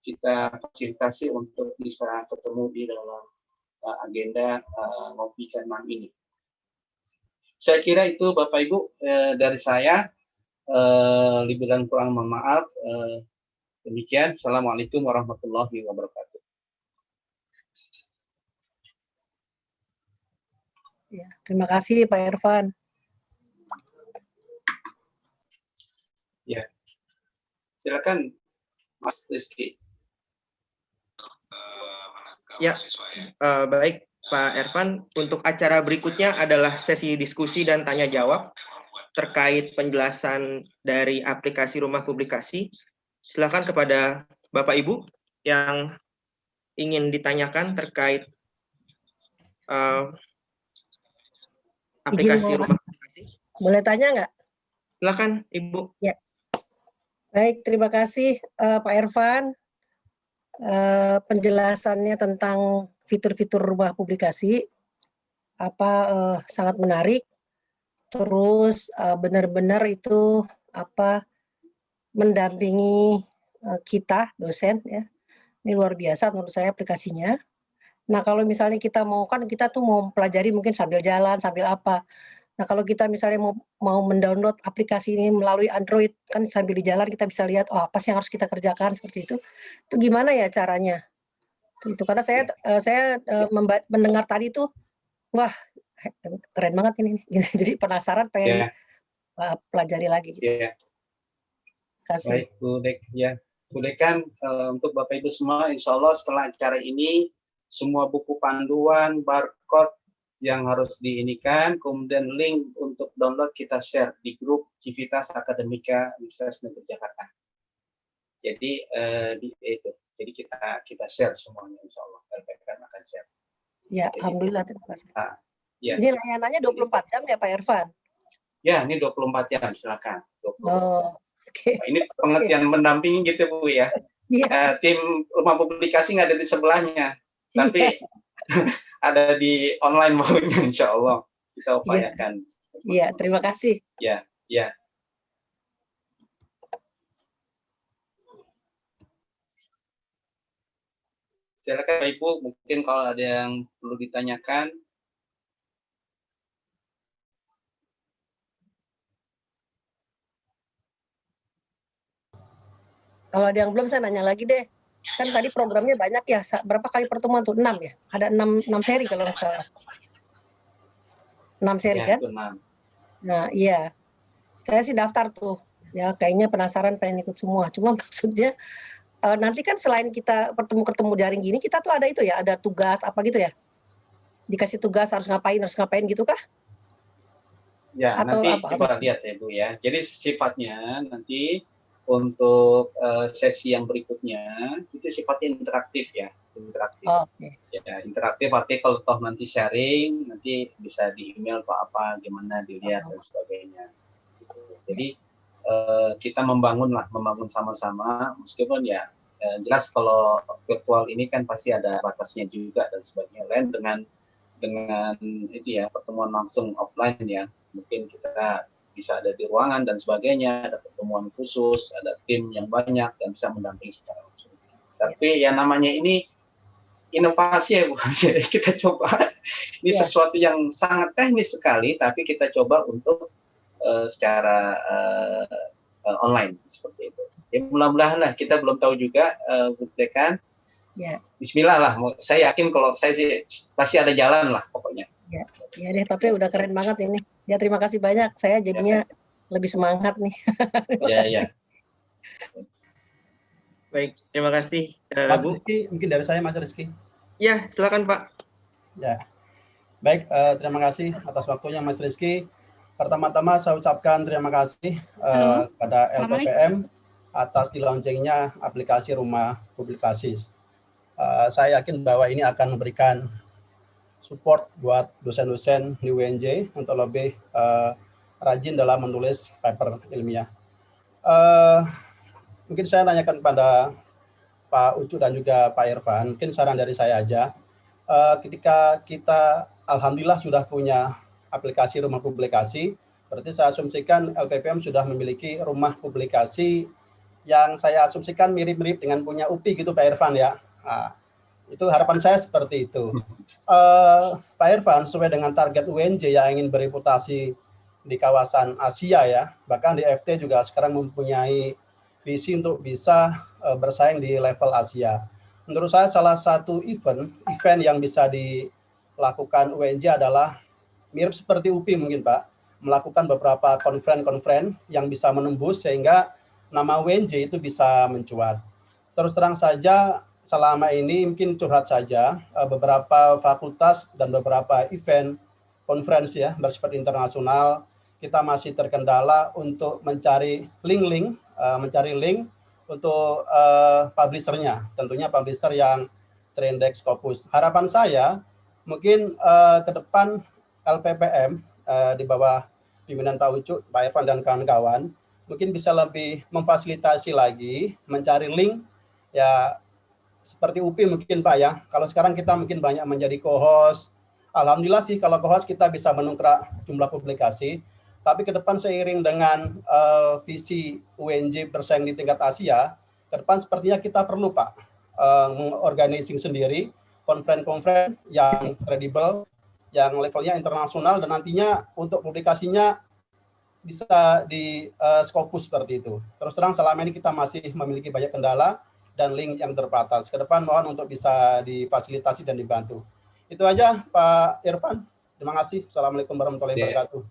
kita fasilitasi untuk bisa ketemu di dalam agenda ngopi K6 ini. Saya kira itu Bapak Ibu dari saya. Lebih dan kurang mohon maaf. Demikian. Assalamualaikum warahmatullahi wabarakatuh. Ya, terima kasih Pak Irfan. Ya, silakan Mas Rizky. Ya, baik Pak Irfan. Untuk acara berikutnya adalah sesi diskusi dan tanya jawab terkait penjelasan dari aplikasi rumah publikasi. Silakan kepada Bapak Ibu yang ingin ditanyakan terkait aplikasi rumah publikasi. Boleh tanya nggak? Silakan Ibu. Ya. Baik, terima kasih Pak Irfan. Penjelasannya tentang fitur-fitur rumah publikasi sangat menarik. Terus benar-benar itu mendampingi kita dosen ya. Ini luar biasa menurut saya aplikasinya. Nah, kalau misalnya kita tuh mau pelajari mungkin sambil jalan, sambil apa. Nah, kalau kita misalnya mau mendownload aplikasi ini melalui Android, kan sambil di jalan kita bisa lihat, oh apa sih yang harus kita kerjakan seperti itu. Itu gimana ya caranya? Itu karena saya mendengar tadi tuh, wah keren banget ini. Jadi penasaran pengen pelajari lagi. Gitu. Baik, Bu Dek. Ya, Bu Dekan, untuk Bapak Ibu semua, insya Allah setelah acara ini, semua buku panduan, barcode yang harus diinikan, kemudian link untuk download kita share di grup Civitas Akademika Universitas Negeri Jakarta. Jadi jadi kita share semuanya, insya Allah. LPPM akan share. Ya, alhamdulillah. Terima kasih. Ya. Ini layanannya 24 jam ya Pak Irfan? Ya, ini 24 jam, silakan. 24 jam. Okay. Nah, ini pengertian mendampingi gitu Bu ya. Tim rumah publikasi nggak ada di sebelahnya, tapi ada di online maunya, insya Allah kita upayakan. Iya, terima kasih. Ya. Silakan Ibu, mungkin kalau ada yang perlu ditanyakan. Kalau ada yang belum, saya nanya lagi deh. Kan tadi programnya banyak ya, berapa kali pertemuan tuh? 6 ya? Ada 6 seri kalau nggak salah. 6 seri kan? 6. Nah iya, saya sih daftar tuh. Ya kayaknya penasaran pengen ikut semua. Cuma maksudnya nanti kan selain kita ketemu daring gini, kita tuh ada itu ya, ada tugas apa gitu ya? Dikasih tugas harus ngapain gitu kah? Ya, atau nanti coba lihat ya Bu ya. Jadi sifatnya nanti untuk sesi yang berikutnya itu sifatnya interaktif ya, interaktif. Ya, interaktif artinya kalau toh nanti sharing, nanti bisa di email apa gimana dilihat dan sebagainya. Gitu. Jadi kita membangun sama-sama, meskipun ya jelas kalau virtual ini kan pasti ada batasnya juga dan sebagainya. Lain dengan itu ya, pertemuan langsung offline ya, mungkin kita bisa ada di ruangan dan sebagainya, ada pertemuan khusus, ada tim yang banyak dan bisa mendampingi secara langsung. Tapi yang namanya ini inovasi ya Bu, kita coba ini sesuatu yang sangat teknis sekali, tapi kita coba untuk secara online seperti itu. Ya mudah-mudahan lah, kita belum tahu juga Bu Dekan. Bismillah lah, saya yakin kalau saya sih pasti ada jalan lah pokoknya. Ya deh, tapi udah keren banget ini. Ya terima kasih banyak. Saya jadinya lebih semangat nih. Ya. Baik, terima kasih Mas Bu. Rizky, mungkin dari saya Mas Rizky. Ya, silakan Pak. Ya. Baik, terima kasih atas waktunya Mas Rizky. Pertama-tama saya ucapkan terima kasih kepada LPPM atas di-launching-nya aplikasi Rumah Publikasi. Saya yakin bahwa ini akan memberikan support buat dosen-dosen di UNJ untuk lebih rajin dalam menulis paper ilmiah. Mungkin saya tanyakan pada Pak Ucu dan juga Pak Irfan, mungkin saran dari saya aja. Ketika kita alhamdulillah sudah punya aplikasi rumah publikasi, berarti saya asumsikan LPPM sudah memiliki rumah publikasi yang saya asumsikan mirip-mirip dengan punya UPI gitu Pak Irfan ya. Nah, itu harapan saya seperti itu. Pak Irfan, sesuai dengan target UNJ yang ingin bereputasi di kawasan Asia ya, bahkan di FT juga sekarang mempunyai visi untuk bisa bersaing di level Asia. Menurut saya salah satu event yang bisa dilakukan UNJ adalah mirip seperti UPI mungkin Pak, melakukan beberapa konferen yang bisa menembus sehingga nama UNJ itu bisa mencuat. Terus terang saja, selama ini mungkin curhat saja, beberapa fakultas dan beberapa event konferensi ya bersifat internasional, kita masih terkendala untuk mencari link untuk publishernya, tentunya publisher yang terindeks Scopus. Harapan saya mungkin ke depan LPPM di bawah pimpinan Pak Ucu, Pak Irfan dan kawan-kawan mungkin bisa lebih memfasilitasi lagi mencari link ya. Seperti UPI mungkin Pak ya, kalau sekarang kita mungkin banyak menjadi co-host. Alhamdulillah sih kalau co-host kita bisa menukar jumlah publikasi. Tapi ke depan seiring dengan visi UNJ bersaing di tingkat Asia, ke depan sepertinya kita perlu Pak mengorganising sendiri konferensi-konferensi yang kredibel, yang levelnya internasional, dan nantinya untuk publikasinya bisa di Scopus seperti itu. Terus terang selama ini kita masih memiliki banyak kendala dan link yang terbatas. Ke depan mohon untuk bisa difasilitasi dan dibantu. Itu aja Pak Irfan. Terima kasih. Assalamualaikum warahmatullahi wabarakatuh.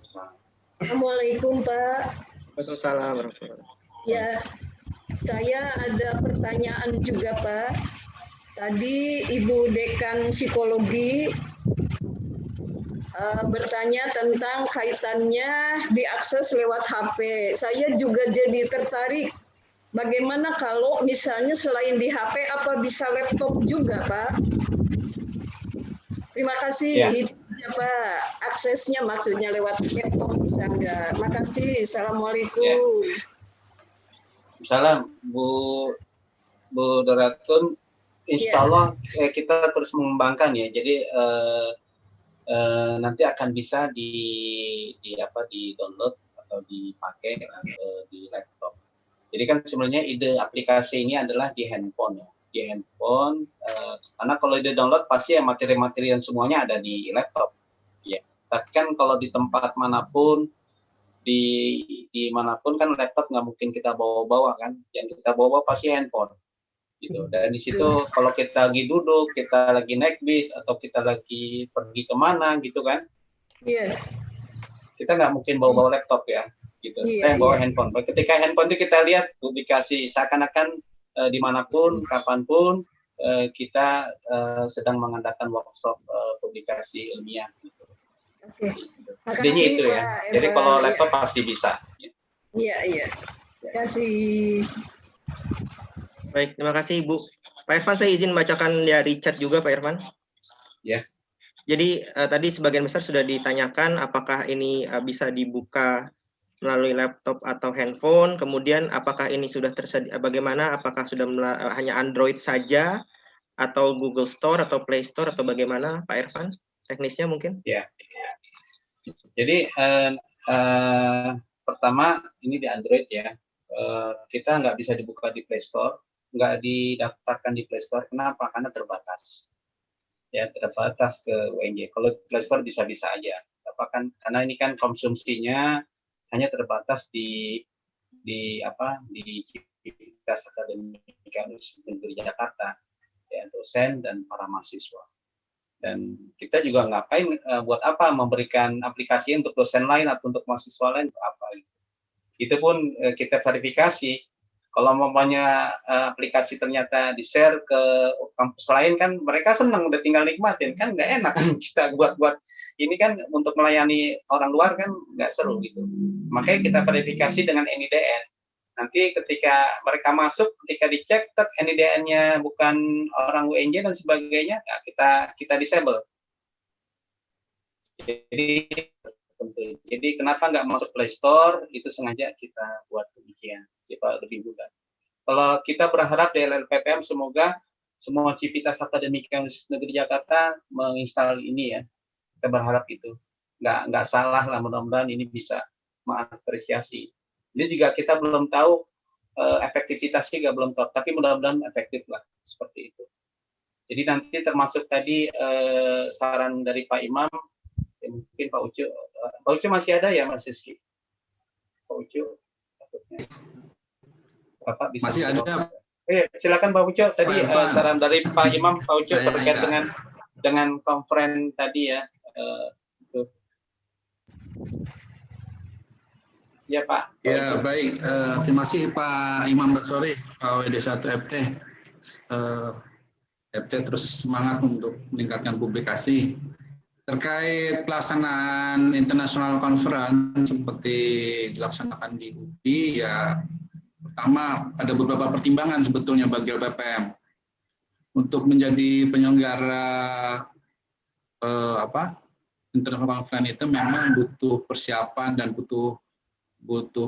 Assalamualaikum Pak. Waalaikumsalam warahmatullahi wabarakatuh. Ya, saya ada pertanyaan juga Pak. Tadi Ibu Dekan Psikologi bertanya tentang kaitannya diakses lewat HP. Saya juga jadi tertarik. Bagaimana kalau misalnya selain di HP, apa bisa laptop juga Pak? Terima kasih. Ya. Pak, aksesnya maksudnya lewat laptop bisa enggak? Makasih. Assalamualaikum. Salam Bu Doratun. Insya Allah kita terus mengembangkan ya. Jadi nanti akan bisa di download atau dipakai di laptop. Jadi kan sebenarnya ide aplikasi ini adalah di handphone ya. Di handphone, karena kalau di download pasti ya materi-materi dan semuanya ada di laptop. Ya. Tapi kan kalau di tempat manapun, di manapun kan laptop nggak mungkin kita bawa-bawa kan. Yang kita bawa pasti handphone. Gitu. Dan di situ kalau kita lagi duduk, kita lagi naik bis atau kita lagi pergi kemana gitu kan, kita nggak mungkin bawa-bawa laptop ya, gitu. Kita yang bawa handphone. Ketika handphone itu kita lihat publikasi seakan-akan dimanapun, kapanpun kita sedang mengadakan workshop publikasi ilmiah. Gitu. Intinya itu ya. Jadi kalau laptop pasti bisa. Iya. Terima kasih. Baik, terima kasih Ibu. Pak Irfan, saya izin bacakan dari chat juga Pak Irfan. Ya. Jadi tadi sebagian besar sudah ditanyakan apakah ini bisa dibuka melalui laptop atau handphone, kemudian apakah ini sudah tersedia, bagaimana, apakah sudah hanya Android saja, atau Google Store, atau Play Store, atau bagaimana Pak Irfan? Teknisnya mungkin? Ya. Jadi pertama ini di Android ya, kita nggak bisa dibuka di Play Store, nggak didaftarkan di Play Store. Kenapa? Karena terbatas. Ya, terbatas ke UNJ. Kalau Play Store bisa-bisa aja. Karena ini kan konsumsinya hanya terbatas di Civitas Akademika Negeri Jakarta, ya, dosen dan para mahasiswa. Dan kita juga ngapain, buat apa memberikan aplikasi untuk dosen lain atau untuk mahasiswa lain, untuk apa? Itu pun kita verifikasi. Kalau umpamanya aplikasi ternyata di-share ke kampus lain kan mereka senang, udah tinggal nikmatin, kan nggak enak kita buat ini kan untuk melayani orang luar kan nggak seru gitu. Makanya kita verifikasi dengan NIDN. Nanti ketika mereka masuk, ketika dicek NIDN-nya bukan orang UNJ dan sebagainya, ya kita disable. Jadi kenapa nggak masuk Play Store? Itu sengaja kita buat demikian. Kita lebih mudah. Kalau kita berharap dari LPPM semoga semua Civitas Akademika Negeri Jakarta menginstal ini ya. Kita berharap itu nggak salah lah, mudah-mudahan ini bisa mengapresiasi. Ini juga kita belum tahu efektivitasnya, belum tahu, tapi mudah-mudahan efektif lah seperti itu. Jadi nanti termasuk tadi saran dari Pak Imam, ya mungkin Pak Ucu masih ada ya Mas Rizky? Pak Ucu? Bapak bisa masih ada. Silakan Pak Ucu. Tadi saran dari Pak Imam, Pak Ucu terkait dengan konferen tadi ya. Itu. Ya Pak. Ya baik. Terima kasih Pak Imam Basori, WD1 FT. FT terus semangat untuk meningkatkan publikasi. Terkait pelaksanaan international conference seperti dilaksanakan di UPI, ya pertama ada beberapa pertimbangan sebetulnya bagi LPPM untuk menjadi penyelenggara international conference itu memang butuh persiapan dan butuh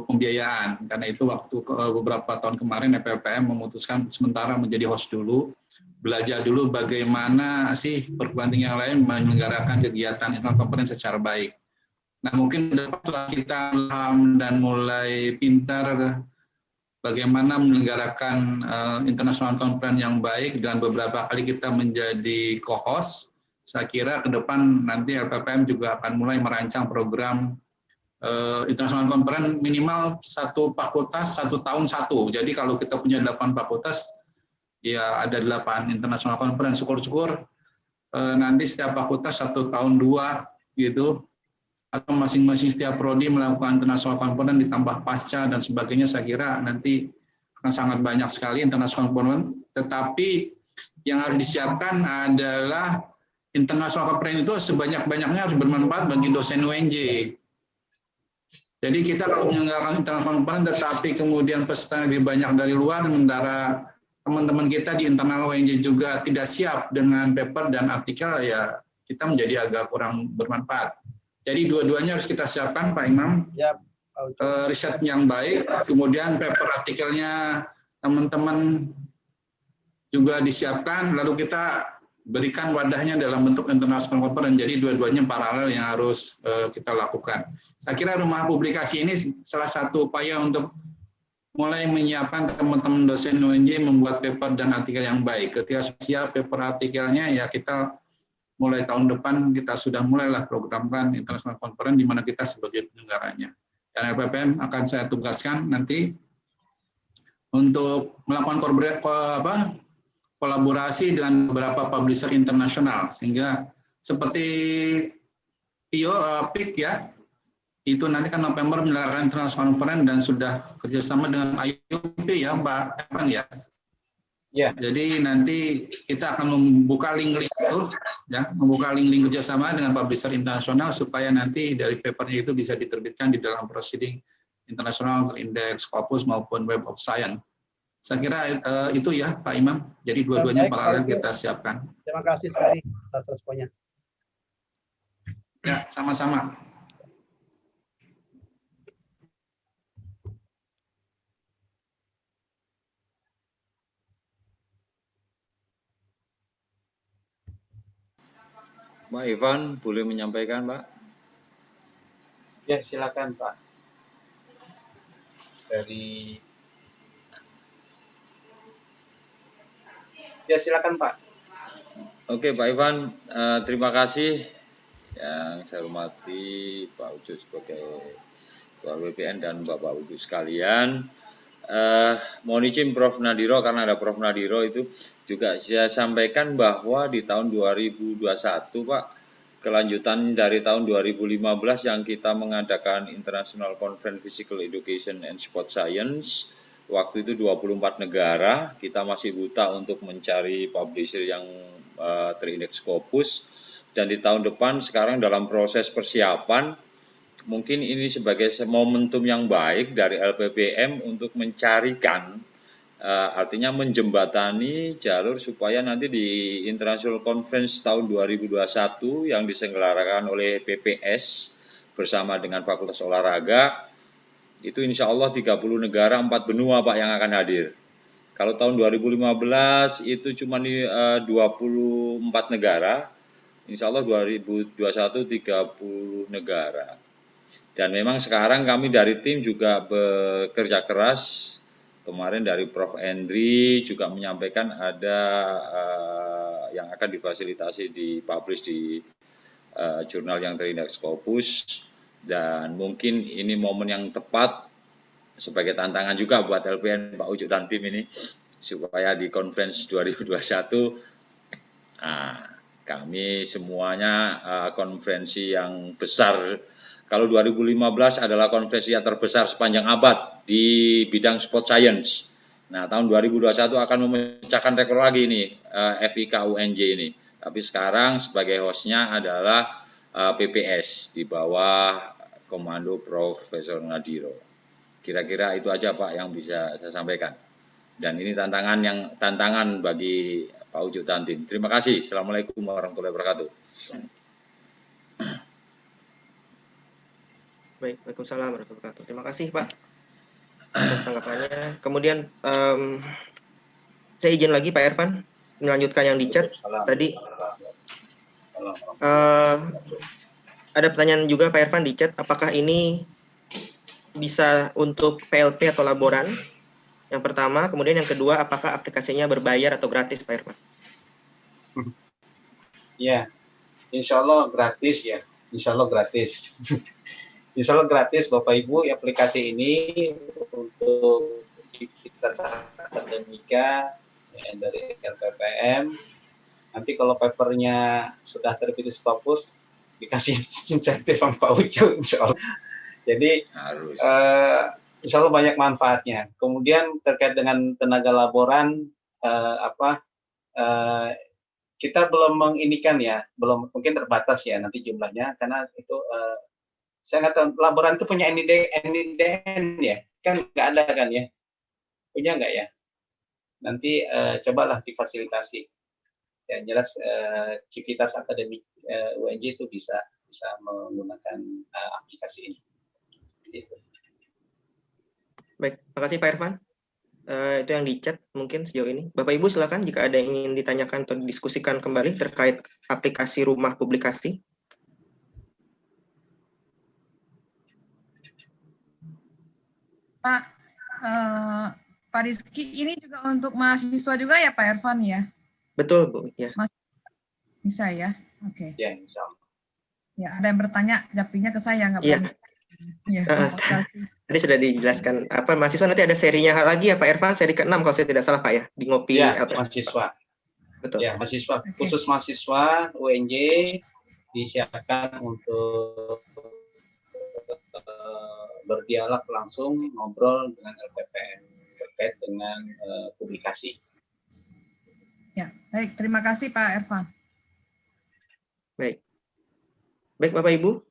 pembiayaan. Karena itu waktu beberapa tahun kemarin LPPM memutuskan sementara menjadi host dulu, belajar dulu bagaimana sih perguruan tinggi yang lain menyelenggarakan kegiatan international conference secara baik. Nah, mungkin setelah kita paham dan mulai pintar bagaimana menyelenggarakan international conference yang baik dan beberapa kali kita menjadi co-host, saya kira ke depan nanti LPPM juga akan mulai merancang program international conference minimal satu fakultas 1 tahun 1. Jadi kalau kita punya 8 fakultas, ya ada 8 international conference. Syukur-syukur nanti setiap fakultas 1 tahun 2 gitu. Atau masing-masing setiap prodi melakukan international conference ditambah pasca dan sebagainya, saya kira nanti akan sangat banyak sekali international conference. Tetapi yang harus disiapkan adalah international conference itu sebanyak-banyaknya harus bermanfaat bagi dosen UNJ. Jadi kita kalau menyelenggarakan international conference tetapi kemudian peserta lebih banyak dari luar, sementara teman-teman kita di internal UNJ juga tidak siap dengan paper dan artikel, ya kita menjadi agak kurang bermanfaat. Jadi dua-duanya harus kita siapkan, Pak Imam. Ya, riset yang baik, kemudian paper artikelnya teman-teman juga disiapkan, lalu kita berikan wadahnya dalam bentuk international conference. Jadi dua-duanya paralel yang harus kita lakukan. Saya kira rumah publikasi ini salah satu upaya untuk mulai menyiapkan teman-teman dosen UNJ membuat paper dan artikel yang baik. Ketika siap paper artikelnya, ya kita mulai tahun depan kita sudah mulailah programkan international conference di mana kita sebagai penyelenggaranya. Dan LPPM akan saya tugaskan nanti untuk melakukan kolaborasi dengan beberapa publisher internasional, sehingga seperti PIK ya, itu nanti kan November menyelenggarakan international conference dan sudah kerjasama dengan IUP ya, Mbak Evan ya. Ya. Jadi nanti kita akan membuka link-link itu, ya, membuka link-link kerjasama dengan publisher internasional supaya nanti dari papernya itu bisa diterbitkan di dalam proceeding internasional, terindeks Scopus maupun Web of Science. Saya kira itu ya Pak Imam. Jadi dua-duanya paralel kita siapkan. Terima kasih sekali atas responnya. Ya, sama-sama. Pak Ivan, boleh menyampaikan, Pak? Ya, silakan, Pak. Ya, silakan, Pak. Oke, Pak Ivan, terima kasih yang saya hormati Pak Ucu sebagai Ketua BPN dan Bapak Ibu sekalian. Mohon izin Prof. Nadiro, karena ada Prof. Nadiro itu juga saya sampaikan bahwa di tahun 2021 Pak, kelanjutan dari tahun 2015 yang kita mengadakan International Conference Physical Education and Sport Science, waktu itu 24 negara, kita masih buta untuk mencari publisher yang terindeks Scopus, dan di tahun depan sekarang dalam proses persiapan. Mungkin ini sebagai momentum yang baik dari LPPM untuk mencarikan, artinya menjembatani jalur supaya nanti di International Conference tahun 2021 yang diselenggarakan oleh PPS bersama dengan Fakultas Olahraga, itu insya Allah 30 negara 4 benua Pak yang akan hadir. Kalau tahun 2015 itu cuma 24 negara, insya Allah 2021 30 negara. Dan memang sekarang kami dari tim juga bekerja keras. Kemarin dari Prof. Endri juga menyampaikan ada yang akan difasilitasi dipublish di jurnal yang terindeks Scopus. Dan mungkin ini momen yang tepat sebagai tantangan juga buat LPN Pak Ucu dan tim ini, supaya di Conference 2021 kami semuanya konferensi yang besar. Kalau 2015 adalah konferensi yang terbesar sepanjang abad di bidang sport science. Nah, tahun 2021 akan memecahkan rekor lagi ini, FIK UNJ ini. Tapi sekarang sebagai hostnya adalah PPS di bawah komando Profesor Nadiro. Kira-kira itu aja Pak yang bisa saya sampaikan. Dan ini tantangan bagi Pak Ucu dan tim. Terima kasih. Assalamualaikum warahmatullahi wabarakatuh. Baik, Waalaikumsalam warahmatullahi wabarakatuh. Terima kasih Pak atas tanggapannya. Kemudian saya izin lagi Pak Ervan melanjutkan yang di chat tadi. Ada pertanyaan juga Pak Irfan di chat, apakah ini bisa untuk PLP atau laboran? Yang pertama, kemudian yang kedua, apakah aplikasinya berbayar atau gratis Pak Irfan? Ya, insya Allah gratis ya, insya Allah gratis. Insya Allah gratis Bapak Ibu, aplikasi ini untuk kita akademika ya, dari LPPM. Nanti kalau papernya sudah terbit di Scopus, dikasih insentif sama Pak Ucu, insya Allah. Jadi insya Allah banyak manfaatnya. Kemudian terkait dengan tenaga laboran, kita belum menginikan ya, belum, mungkin terbatas ya nanti jumlahnya, karena itu saya nggak tahu laboran itu punya NIDN ya, kan nggak ada kan ya, punya nggak ya? Nanti cobalah difasilitasi. Ya jelas civitas akademik UNJ itu bisa menggunakan aplikasi ini. Gitu. Baik, terima kasih Pak Irfan. Itu yang di chat mungkin sejauh ini. Bapak Ibu silakan jika ada yang ingin ditanyakan atau didiskusikan kembali terkait aplikasi rumah publikasi. Pak Rizky, ini juga untuk mahasiswa juga ya Pak Irfan ya? Betul Bu, ya. Bisa ya, oke. Ya, insya Allah. Ya, ada yang bertanya, jawabnya ke saya nggak Iya. Ya, terima kasih. Tadi sudah dijelaskan. Apa mahasiswa nanti ada serinya lagi ya Pak Irfan, seri ke-6 kalau saya tidak salah Pak ya, di Ngopi. Ya, mahasiswa. Betul. Ya, mahasiswa. Khusus mahasiswa UNJ disiapkan untuk berdialog langsung, ngobrol dengan LPPM terkait dengan publikasi. Ya, baik. Terima kasih Pak Irfan. Baik. Baik Bapak Ibu,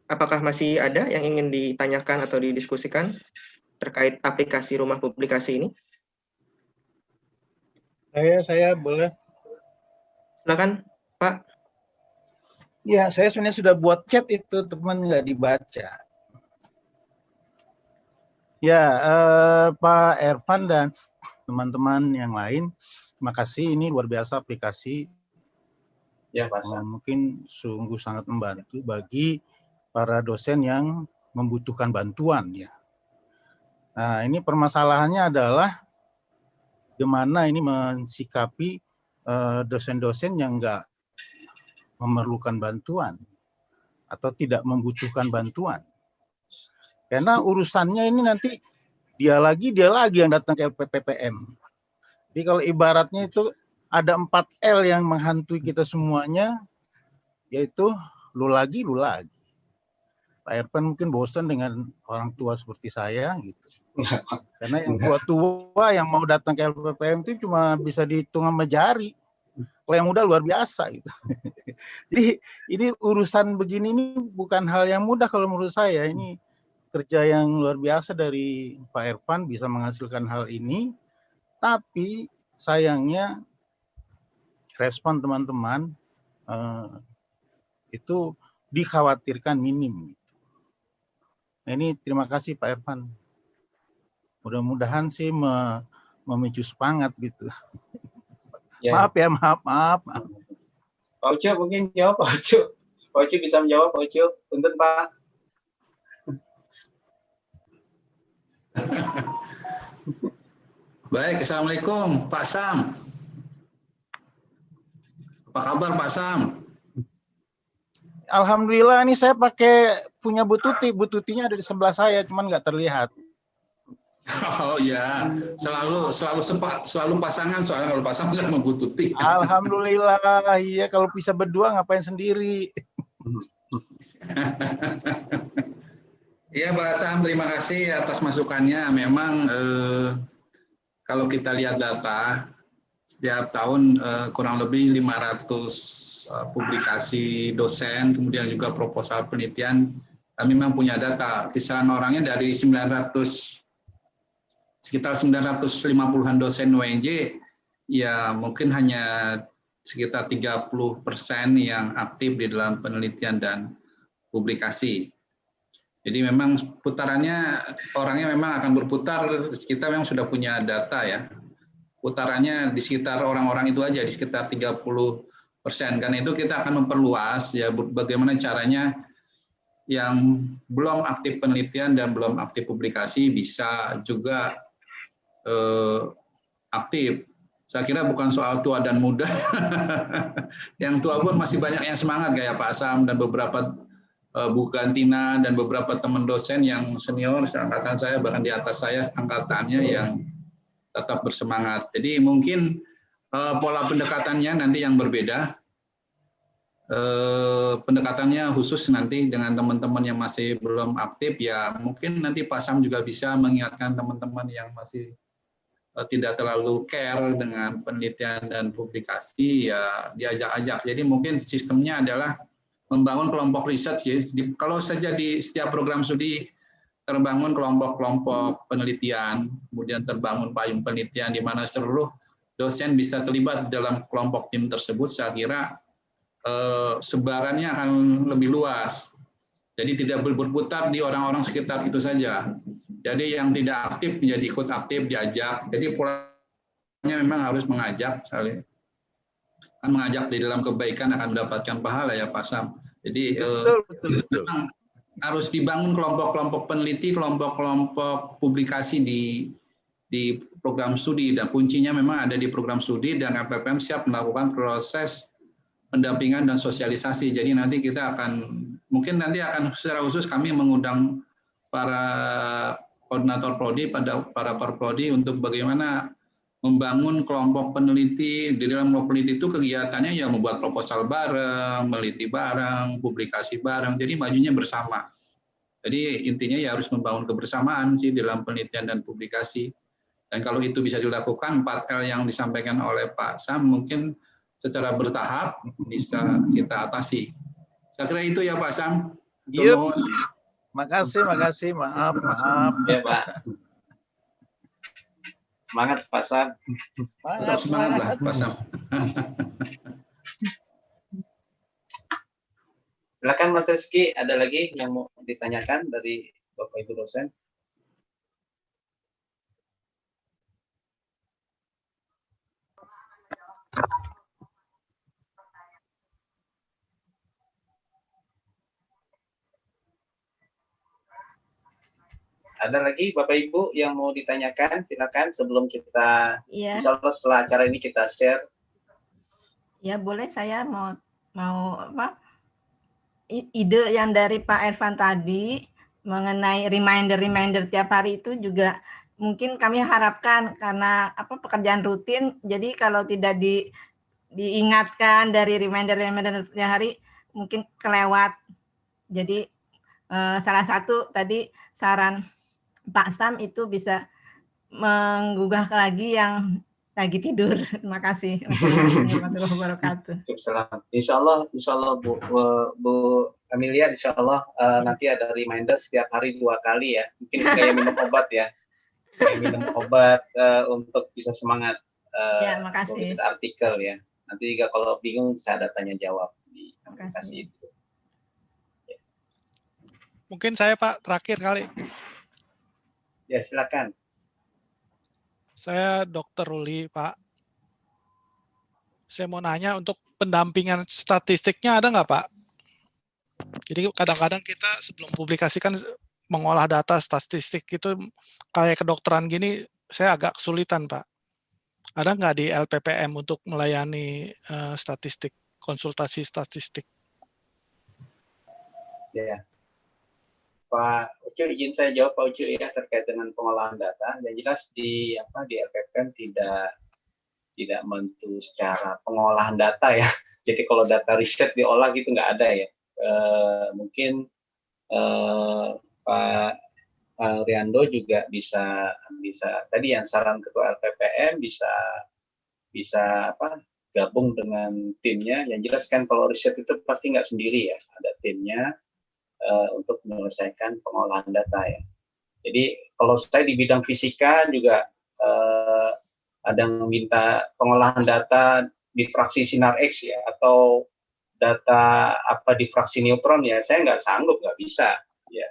apakah masih ada yang ingin ditanyakan atau didiskusikan terkait aplikasi rumah publikasi ini? Saya boleh. Silakan Pak. Ya, saya sebenarnya sudah buat chat itu, teman nggak dibaca. Ya, Pak Irfan dan teman-teman yang lain, terima kasih. Ini luar biasa aplikasi. Ya, Pak. Mungkin sungguh sangat membantu bagi para dosen yang membutuhkan bantuan ya. Nah, ini permasalahannya adalah bagaimana ini mensikapi dosen-dosen yang enggak memerlukan bantuan atau tidak membutuhkan bantuan. Karena urusannya ini nanti dia lagi yang datang ke LPPM. Jadi kalau ibaratnya itu ada 4L yang menghantui kita semuanya, yaitu lu lagi. Pak Irfan mungkin bosan dengan orang tua seperti saya gitu. Karena yang tua-tua yang mau datang ke LPPM itu cuma bisa dihitung sama jari. Kalau yang muda luar biasa gitu. Jadi ini urusan begini ini bukan hal yang mudah kalau menurut saya. Ini kerja yang luar biasa dari Pak Irfan bisa menghasilkan hal ini. Tapi sayangnya respon teman-teman itu dikhawatirkan minim. Nah, ini terima kasih Pak Irfan. Mudah-mudahan sih memicu semangat gitu. Ya. Maaf ya, maaf. Pak Ucu mungkin jawab Pak Ucu. Pak Ucu bisa menjawab Pak Ucu. Punten Pak. Baik, Assalamualaikum Pak Sam. Apa kabar Pak Sam? Alhamdulillah ini saya pakai punya Bu Tuti. Bu Tutinya ada di sebelah saya, cuman nggak terlihat. Oh ya, selalu pasangan soalnya kalau pasangan sama Bu Tuti. Alhamdulillah, iya kalau bisa berdua ngapain sendiri. Iya Pak Sam, terima kasih atas masukannya. Memang kalau kita lihat data, setiap tahun kurang lebih 500 publikasi dosen, kemudian juga proposal penelitian, kami memang punya data. Kisaran orangnya dari sekitar 950-an dosen UNJ, ya mungkin hanya sekitar 30% yang aktif di dalam penelitian dan publikasi. Jadi memang putarannya, orangnya memang akan berputar, kita memang sudah punya data ya. Putarannya di sekitar orang-orang itu aja, di sekitar 30 Karena itu kita akan memperluas ya bagaimana caranya yang belum aktif penelitian dan belum aktif publikasi bisa juga aktif. Saya kira bukan soal tua dan muda. Yang tua pun masih banyak yang semangat kayak Pak Sam dan beberapa Bu Gantina dan beberapa teman dosen yang senior angkatan saya, bahkan di atas saya angkatannya yang tetap bersemangat. Jadi mungkin pola pendekatannya nanti yang berbeda. Pendekatannya khusus nanti dengan teman-teman yang masih belum aktif, ya mungkin nanti Pak Sam juga bisa mengingatkan teman-teman yang masih tidak terlalu care dengan penelitian dan publikasi, ya diajak-ajak. Jadi mungkin sistemnya adalah membangun kelompok riset. Kalau saja di setiap program studi terbangun kelompok-kelompok penelitian, kemudian terbangun payung penelitian di mana seluruh dosen bisa terlibat dalam kelompok tim tersebut, saya kira sebarannya akan lebih luas. Jadi tidak berputar di orang-orang sekitar itu saja. Jadi yang tidak aktif menjadi ikut aktif, diajak. Jadi polanya memang harus mengajak, kan mengajak di dalam kebaikan akan mendapatkan pahala ya Pak Sam. Jadi betul. Memang harus dibangun kelompok-kelompok peneliti, kelompok-kelompok publikasi di program studi, dan kuncinya memang ada di program studi, dan LPPM siap melakukan proses pendampingan dan sosialisasi. Jadi nanti kita mungkin nanti akan secara khusus kami mengundang para koordinator prodi, para perprodi untuk bagaimana membangun kelompok peneliti. Di dalam kelompok peneliti itu kegiatannya ya membuat proposal bareng, meliti bareng, publikasi bareng, jadi majunya bersama. Jadi intinya ya harus membangun kebersamaan sih dalam penelitian dan publikasi. Dan kalau itu bisa dilakukan, 4L yang disampaikan oleh Pak Sam mungkin secara bertahap bisa kita atasi. Saya kira itu ya Pak Sam. Yep. Makasih, maaf. Ya Pak. Semangat Pak Sam. Semangat lah Pak Sam. Silakan Mas Rizky, ada lagi yang mau ditanyakan dari Bapak Ibu dosen? Ada lagi Bapak Ibu yang mau ditanyakan? Silakan sebelum kita, insya Allah setelah acara ini kita share. Ya boleh, saya mau apa? Ide yang dari Pak Irfan tadi mengenai reminder tiap hari itu juga mungkin kami harapkan, karena pekerjaan rutin, jadi kalau tidak diingatkan dari reminder tiap hari mungkin kelewat. Jadi salah satu tadi saran Pak Sam itu bisa menggugah lagi yang lagi tidur. Terima kasih. Wassalamualaikum warahmatullahi wabarakatuh. Insya Allah Bu Amelia, insya Allah nanti ada reminder setiap hari 2 kali ya. Mungkin kayak minum obat ya. Kayak minum obat untuk bisa semangat menulis artikel ya. Nanti juga kalau bingung bisa ada tanya jawab di aplikasi itu. Ya. Mungkin saya Pak terakhir kali. Ya silakan. Saya Dr. Ruli Pak. Saya mau nanya untuk pendampingan statistiknya ada nggak Pak? Jadi kadang-kadang kita sebelum publikasikan mengolah data statistik itu kayak kedokteran gini, saya agak kesulitan Pak. Ada nggak di LPPM untuk melayani statistik, konsultasi statistik? Ya. Pak Ucu, izin saya jawab Pak Ucu ya terkait dengan pengolahan data. Yang jelas di LPPM tidak menentu secara pengolahan data ya. Jadi kalau data riset diolah gitu nggak ada ya. Mungkin Pak Riando juga bisa tadi yang saran ketua LPPM bisa gabung dengan timnya. Yang jelas kan kalau riset itu pasti nggak sendiri ya, ada timnya untuk menyelesaikan pengolahan data ya. Jadi kalau saya di bidang fisika juga ada yang meminta pengolahan data di fraksi sinar X ya, atau data di fraksi neutron ya, saya nggak sanggup, nggak bisa ya.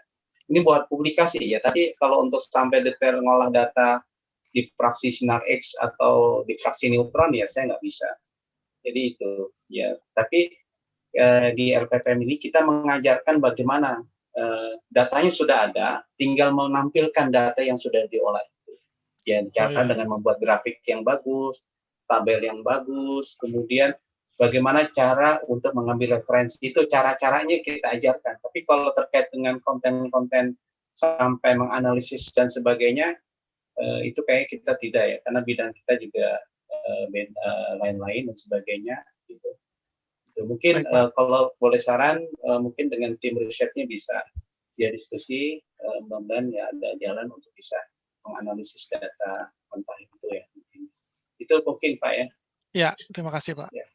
Ini buat publikasi ya, tapi kalau untuk sampai detail ngolah data di fraksi sinar X atau di fraksi neutron ya saya nggak bisa. Jadi itu ya. Tapi di LPPM ini kita mengajarkan bagaimana datanya sudah ada, tinggal menampilkan data yang sudah diolah itu. Ya, cara dengan membuat grafik yang bagus, tabel yang bagus, kemudian bagaimana cara untuk mengambil referensi itu cara-caranya kita ajarkan. Tapi kalau terkait dengan konten-konten sampai menganalisis dan sebagainya, itu kayak kita tidak ya, karena bidang kita juga lain-lain dan sebagainya. Gitu. Mungkin kalau boleh saran, mungkin dengan tim risetnya bisa ya diskusi, mudah-mudahan ya ada jalan untuk bisa menganalisis data mentah itu ya. Mungkin. Itu mungkin Pak ya. Ya, terima kasih Pak. Ya.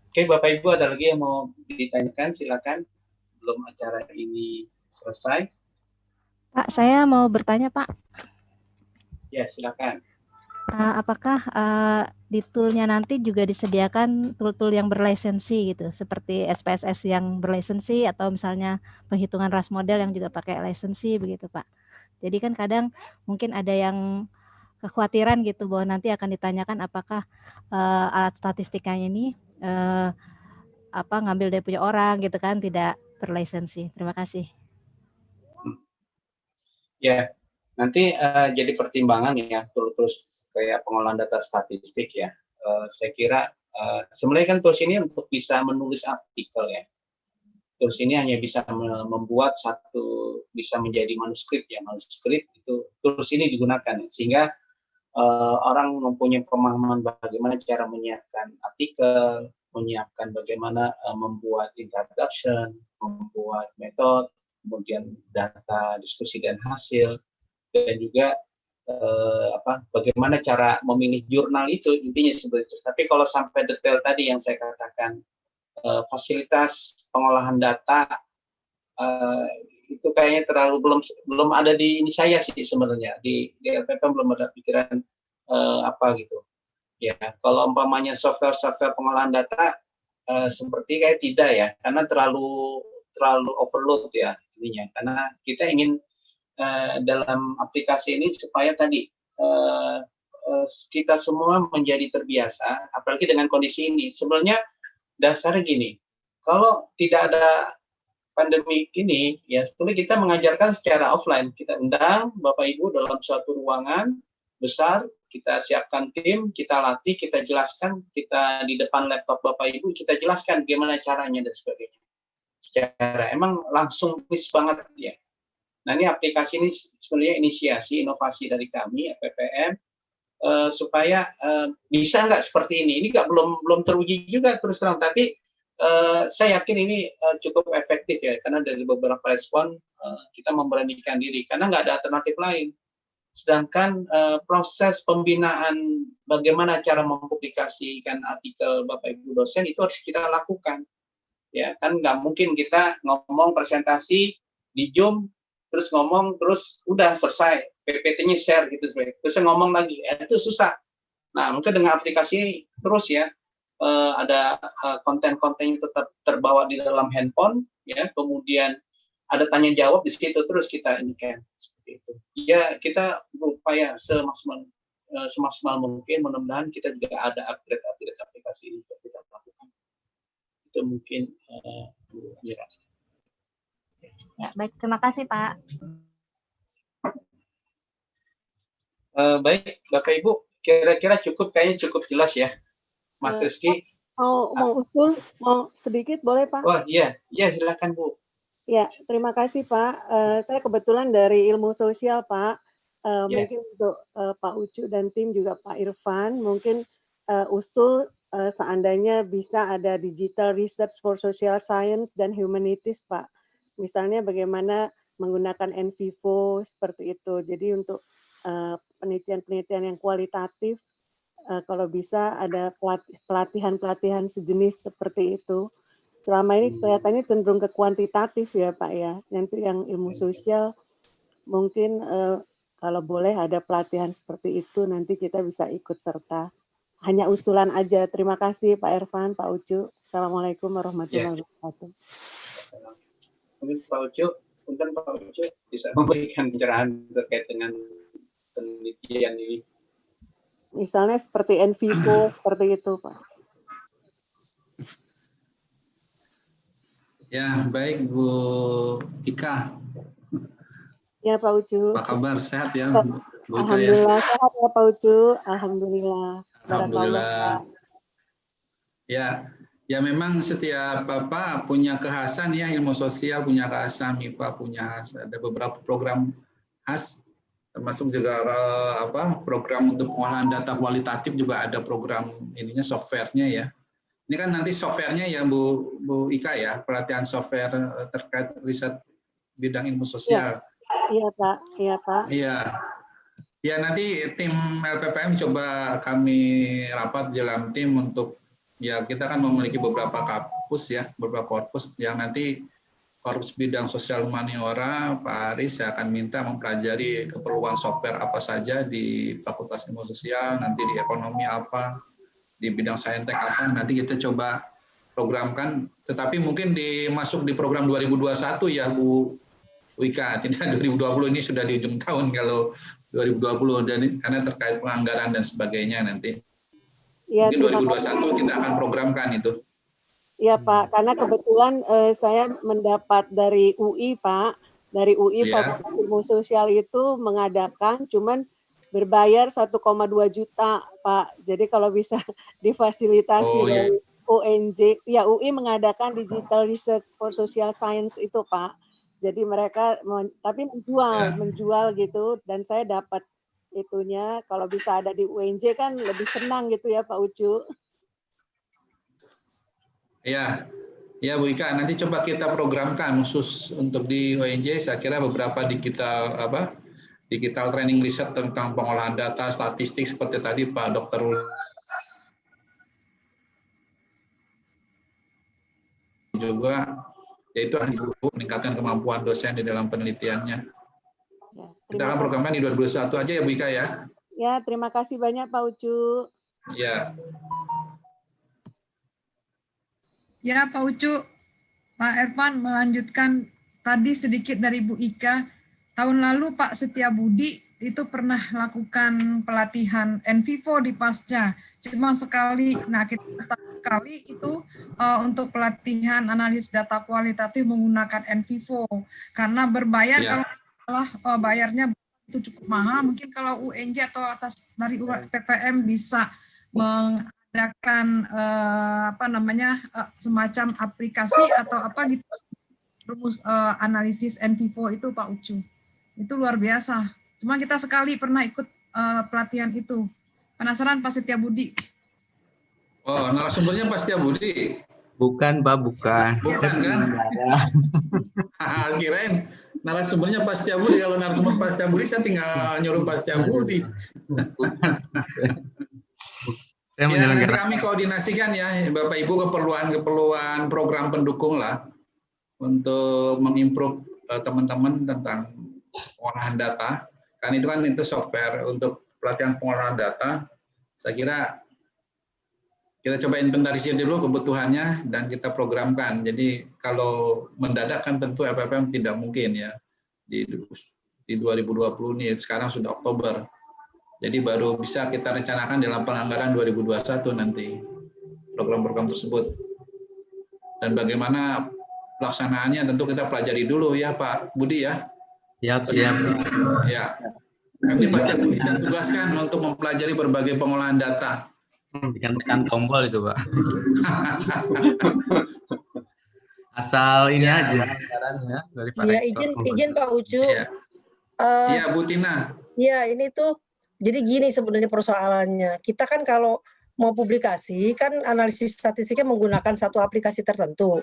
Oke, Bapak Ibu ada lagi yang mau ditanyakan, silakan sebelum acara ini selesai. Pak, saya mau bertanya Pak. Ya, silakan. Apakah di tool-nya nanti juga disediakan tool-tool yang berlisensi gitu, seperti SPSS yang berlisensi atau misalnya penghitungan ras model yang juga pakai lisensi begitu Pak. Jadi kan kadang mungkin ada yang kekhawatiran gitu bahwa nanti akan ditanyakan apakah alat statistikanya ini ngambil dari punya orang gitu kan, tidak berlisensi. Terima kasih. Ya, nanti jadi pertimbangan ya terus kayak pengolahan data statistik ya. Saya kira sebenarnya kan tools ini untuk bisa menulis artikel ya. Tools ini hanya bisa membuat bisa menjadi manuskrip ya. Manuskrip itu tools ini digunakan ya. Sehingga orang mempunyai pemahaman bagaimana cara menyiapkan artikel, menyiapkan bagaimana membuat introduction, membuat metode, kemudian data, diskusi dan hasil, dan juga bagaimana cara memilih jurnal itu intinya seperti itu. Tapi kalau sampai detail tadi yang saya katakan fasilitas pengolahan data itu kayaknya terlalu belum ada di ini saya sih sebenarnya di LPPM belum ada pikiran gitu. Ya, kalau umpamanya software pengolahan data seperti kayak tidak ya, karena terlalu overload ya intinya. Karena kita ingin dalam aplikasi ini supaya tadi kita semua menjadi terbiasa, apalagi dengan kondisi ini. Sebenarnya dasarnya gini, kalau tidak ada pandemi ini, ya sebenarnya kita mengajarkan secara offline. Kita undang Bapak Ibu dalam suatu ruangan besar, kita siapkan tim, kita latih, kita jelaskan, kita di depan laptop Bapak Ibu, kita jelaskan gimana caranya dan sebagainya. Secara emang langsung bis banget ya. Nah ini aplikasi ini sebenarnya inisiasi inovasi dari kami LPPM supaya bisa nggak seperti ini. Ini nggak belum teruji juga terus terang, tapi saya yakin ini cukup efektif ya, karena dari beberapa respon kita memberanikan diri karena nggak ada alternatif lain. Sedangkan proses pembinaan bagaimana cara mempublikasikan artikel Bapak Ibu dosen itu harus kita lakukan. Ya kan nggak mungkin kita ngomong presentasi di Zoom terus ngomong terus udah selesai PPT-nya share gitu terus ngomong lagi itu susah. Nah mungkin dengan aplikasi ini terus ya ada konten-konten yang tetap terbawa di dalam handphone ya, kemudian ada tanya jawab di situ terus kita ini kan seperti itu ya. Kita berupaya semaksimal mungkin, mudah-mudahan kita juga ada upgrade aplikasi ini untuk kita lakukan. Itu mungkin Ya, baik, terima kasih Pak. Baik, Bapak Ibu, kira-kira kayaknya cukup jelas ya, Mas Rizky. Mau usul, mau sedikit boleh Pak? Oh iya, silakan Bu. Ya, terima kasih Pak. Saya kebetulan dari ilmu sosial Pak. Mungkin untuk Pak Ucu dan tim juga Pak Irfan, mungkin usul seandainya bisa ada digital research for social science dan humanities Pak. Misalnya bagaimana menggunakan NVivo seperti itu. Jadi untuk penelitian-penelitian yang kualitatif, kalau bisa ada pelatihan-pelatihan sejenis seperti itu. Selama ini kelihatannya cenderung ke kuantitatif ya Pak ya. Nanti yang ilmu sosial mungkin kalau boleh ada pelatihan seperti itu nanti kita bisa ikut serta. Hanya usulan aja. Terima kasih Pak Irfan, Pak Ucu. Assalamualaikum warahmatullahi wabarakatuh. Mungkin Pak Ucu. Punten Pak Ucu bisa memberikan pencerahan terkait dengan penelitian ini. Misalnya seperti in vivo, seperti itu, Pak. Ya, baik Bu Ika. Ya, Pak Ucu. Apa kabar? Sehat ya, Bu Ika ya? Alhamdulillah sehat ya, Pak Ucu. Alhamdulillah. Alhamdulillah. Ya, ya memang setiap Bapak punya kekhasan ya, ilmu sosial punya kekhasan, MIPA punya khas. Ada beberapa program khas, termasuk juga program untuk pengolahan data kualitatif juga ada program ininya softwarenya ya. Ini kan nanti softwarenya ya Bu Ika ya, pelatihan software terkait riset bidang ilmu sosial. Iya Pak, iya Pak. Iya. Ya nanti tim LPPM coba kami rapat dalam tim untuk ya kita kan memiliki beberapa kampus ya, beberapa korpus yang nanti korpus bidang sosial humaniora Pak Aris akan minta mempelajari keperluan software apa saja di Fakultas Ilmu Sosial, nanti di ekonomi apa, di bidang saintek apa, nanti kita coba programkan, tetapi mungkin masuk di program 2021 ya Bu Wika, tidak 2020 ini sudah di ujung tahun kalau 2020 dan karena terkait penganggaran dan sebagainya nanti. Ya, mungkin 2021 kita akan programkan itu. Iya Pak, karena kebetulan saya mendapat dari UI Pak, dari UI Fakultas Ilmu Sosial itu mengadakan, cuman berbayar 1,2 juta Pak. Jadi kalau bisa difasilitasi dari UNJ, ya UI mengadakan Digital Research for Social Science itu Pak. Jadi mereka tapi menjual gitu, dan saya dapat itunya. Kalau bisa ada di UNJ kan lebih senang gitu ya Pak Ucu. Ya, ya Bu Ika, nanti coba kita programkan khusus untuk di UNJ. Saya kira beberapa digital training riset tentang pengolahan data, statistik seperti tadi Pak Dr. juga, yaitu meningkatkan kemampuan dosen di dalam penelitiannya. Ya, kita akan programkan di 2021 aja ya Bu Ika ya. Ya, terima kasih banyak Pak Ucu. Ya. Ya, Pak Ucu, Pak Ervan melanjutkan tadi sedikit dari Bu Ika. Tahun lalu Pak Setiabudi itu pernah lakukan pelatihan NVivo di Pasca. Cuma sekali, nah kita sekali itu untuk pelatihan analis data kualitatif menggunakan NVivo. Karena berbayar, kalau salah bayarnya itu cukup mahal. Mungkin kalau UNJ atau atas dari PPM bisa mengadakan semacam aplikasi atau apa gitu, rumus analisis NVivo itu Pak Ucu. Itu luar biasa. Cuma kita sekali pernah ikut pelatihan itu. Penasaran Pak Setiabudi? Oh, narasumbernya Pak Setiabudi? Bukan Pak, bukan. Bukan kan? Kirain narasumbernya Pak Setiabudi. Kalau narasumber Pak Setiabudi saya tinggal nyuruh Pak Setiabudi. Ya, nanti kami koordinasikan ya Bapak Ibu keperluan program pendukung lah untuk mengimprove teman-teman tentang pengolahan data. Kan itu software untuk pelatihan pengolahan data. Saya kira kita coba inventarisir dulu kebutuhannya dan kita programkan. Jadi kalau mendadak kan tentu LPPM tidak mungkin ya di 2020 ini, sekarang sudah Oktober. Jadi baru bisa kita rencanakan dalam penganggaran 2021 nanti program-program tersebut. Dan bagaimana pelaksanaannya tentu kita pelajari dulu ya Pak Budi ya. Siap. Ya. Nanti pasti bisa tugaskan untuk mempelajari berbagai pengolahan data. Tekan tombol itu Pak. Asal ini aja caranya dari Pak. Iya, izin Pak Ucu. Iya Bu Tina. Iya, ini tuh jadi gini sebenarnya persoalannya. Kita kan kalau mau publikasi kan analisis statistiknya menggunakan satu aplikasi tertentu.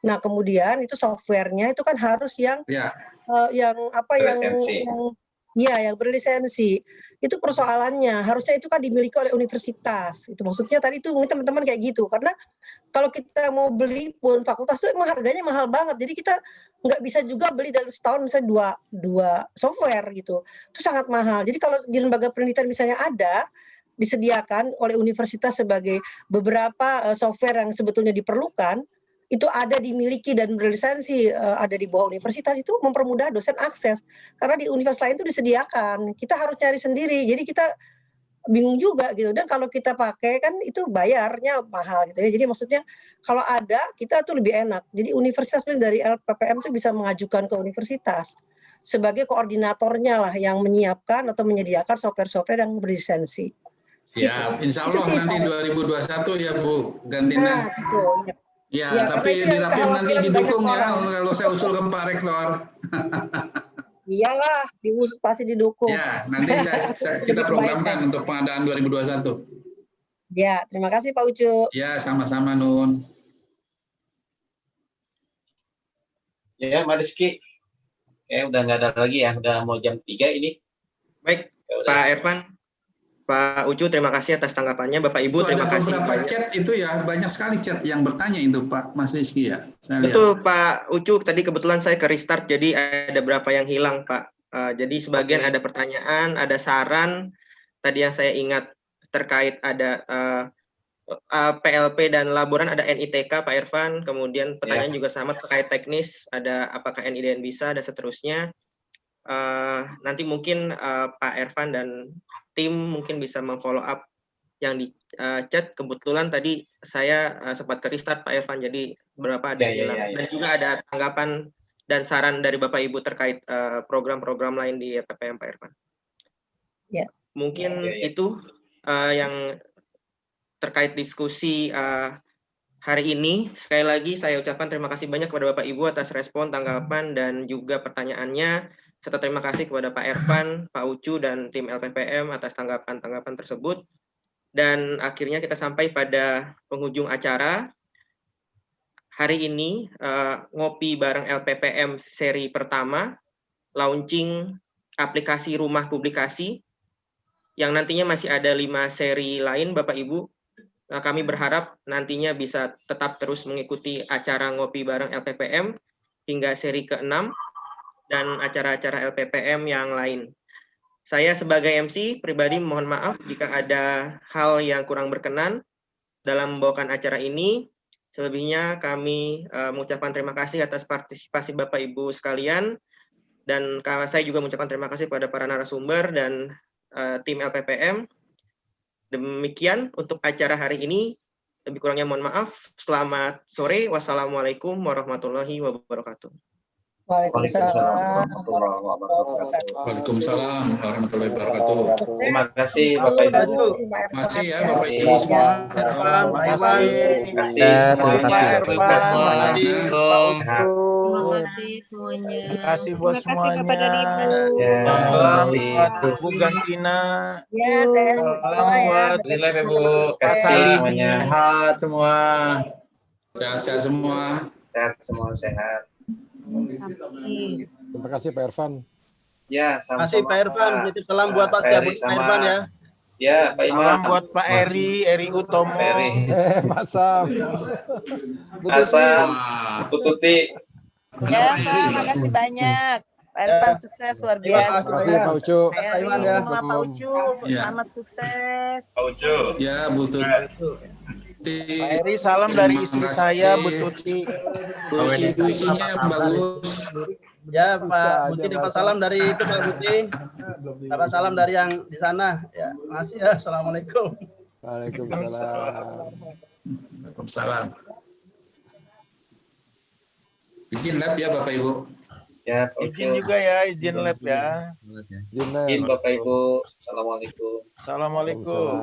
Nah, kemudian itu softwarenya itu kan harus yang yang berlisensi. Itu persoalannya. Harusnya itu kan dimiliki oleh universitas. Itu maksudnya tadi itu mungkin teman-teman kayak gitu. Karena kalau kita mau beli pun fakultas itu emang harganya mahal banget. Jadi kita nggak bisa juga beli dalam setahun misalnya dua software gitu. Itu sangat mahal. Jadi kalau di lembaga penelitian misalnya ada disediakan oleh universitas sebagai beberapa software yang sebetulnya diperlukan, itu ada dimiliki dan berlisensi ada di bawah universitas, itu mempermudah dosen akses. Karena di universitas lain itu disediakan, kita harus nyari sendiri. Jadi kita bingung juga gitu, dan kalau kita pakai kan itu bayarnya mahal gitu ya. Jadi maksudnya kalau ada kita tuh lebih enak. Jadi universitas dari LPPM tuh bisa mengajukan ke universitas sebagai koordinatornya lah yang menyiapkan atau menyediakan software-software yang berlisensi. Ya, Gitu. insya Allah Itu sih nanti 2021 ya Bu gantinya. betul. Ya, Ya, tapi karena itu di yang Rapim nanti kekhawatiran didukung banyak ya orang. kalau saya usul ke Pak Rektor. Iyalah, pasti didukung. Ya, nanti kita programkan untuk pengadaan 2021. Ya, terima kasih Pak Ucu. Ya, sama-sama Nun. Ya, Mbak Rizky. Udah nggak ada lagi ya, udah mau jam 3 ini. Baik, Pak Irfan, Pak Ucu, terima kasih atas tanggapannya. Bapak Ibu, terima kasih banyak. Chat itu ya, banyak sekali chat yang bertanya itu Pak Mas Rizky ya. Betul Pak Ucu, tadi kebetulan saya ke restart, jadi ada beberapa yang hilang Pak. Jadi sebagian ada pertanyaan, ada saran. Tadi yang saya ingat terkait ada PLP dan laboran, ada NITK Pak Irfan. Kemudian pertanyaan juga sama terkait teknis, ada apakah NIDN bisa dan seterusnya. Nanti mungkin Pak Irfan dan tim mungkin bisa memfollow up yang di chat. Kebetulan tadi saya sempat ke restart Pak Irfan, jadi beberapa ada yang hilang. Dan juga ada tanggapan dan saran dari Bapak Ibu terkait program-program lain di LPPM Pak Irfan. Ya. Mungkin itu yang terkait diskusi hari ini. Sekali lagi saya ucapkan terima kasih banyak kepada Bapak Ibu atas respon, tanggapan, dan juga pertanyaannya. Serta terima kasih kepada Pak Irfan, Pak Ucu, dan tim LPPM atas tanggapan-tanggapan tersebut. Dan akhirnya kita sampai pada penghujung acara. Hari ini ngopi bareng LPPM seri pertama, launching aplikasi rumah publikasi, yang nantinya masih ada 5 seri lain Bapak Ibu. Kami berharap nantinya bisa tetap terus mengikuti acara ngopi bareng LPPM hingga seri ke-6 dan acara-acara LPPM yang lain. Saya sebagai MC pribadi mohon maaf jika ada hal yang kurang berkenan dalam membawakan acara ini. Selebihnya kami mengucapkan terima kasih atas partisipasi Bapak Ibu sekalian, dan saya juga mengucapkan terima kasih kepada para narasumber dan tim LPPM. Demikian untuk acara hari ini. Lebih kurangnya mohon maaf. Selamat sore. Wassalamualaikum warahmatullahi wabarakatuh. Waalaikumsalam. Waalaikumsalam warahmatullahi wabarakatuh. Terima kasih Bapak Ibu. Masih ya Bapak Ibu semua. Terima kasih buat semuanya. Salam buat Bu Gantina. Ya, saya buat Kak Salim. Sehat semua. Sehat-sehat semua. Sehat semua, sehat. Terima kasih Pak Irfan. Ya, Terima kasih Pak Irfan. Titip salam buat Pak Setiabudi Pak Irfan ya. Ya, Pak Imam. Salam buat Pak Eri Utomo. Pak Sam. Asam, Bu Tuti. Ya, Pak, makasih banyak. Pak Irfan sukses luar biasa. Terima kasih Pak Ucu. Semua Pak Ucu, selamat sukses. Pak Ucu. Ya, Bu Tuti. Pak Eri, salam dari istri saya, Bu Tuti. Puisi-puisinya bagus. Ya, Pak Buti dapat salam dari itu Pak Buti. Dapat salam dari yang di sana. Ya, makasih ya. Assalamualaikum. Waalaikumsalam. Waalaikumsalam. Izin lab ya Bapak Ibu. Ya, izin juga ya, izin lab ya. Izin Bapak Ibu. Assalamualaikum. Assalamualaikum.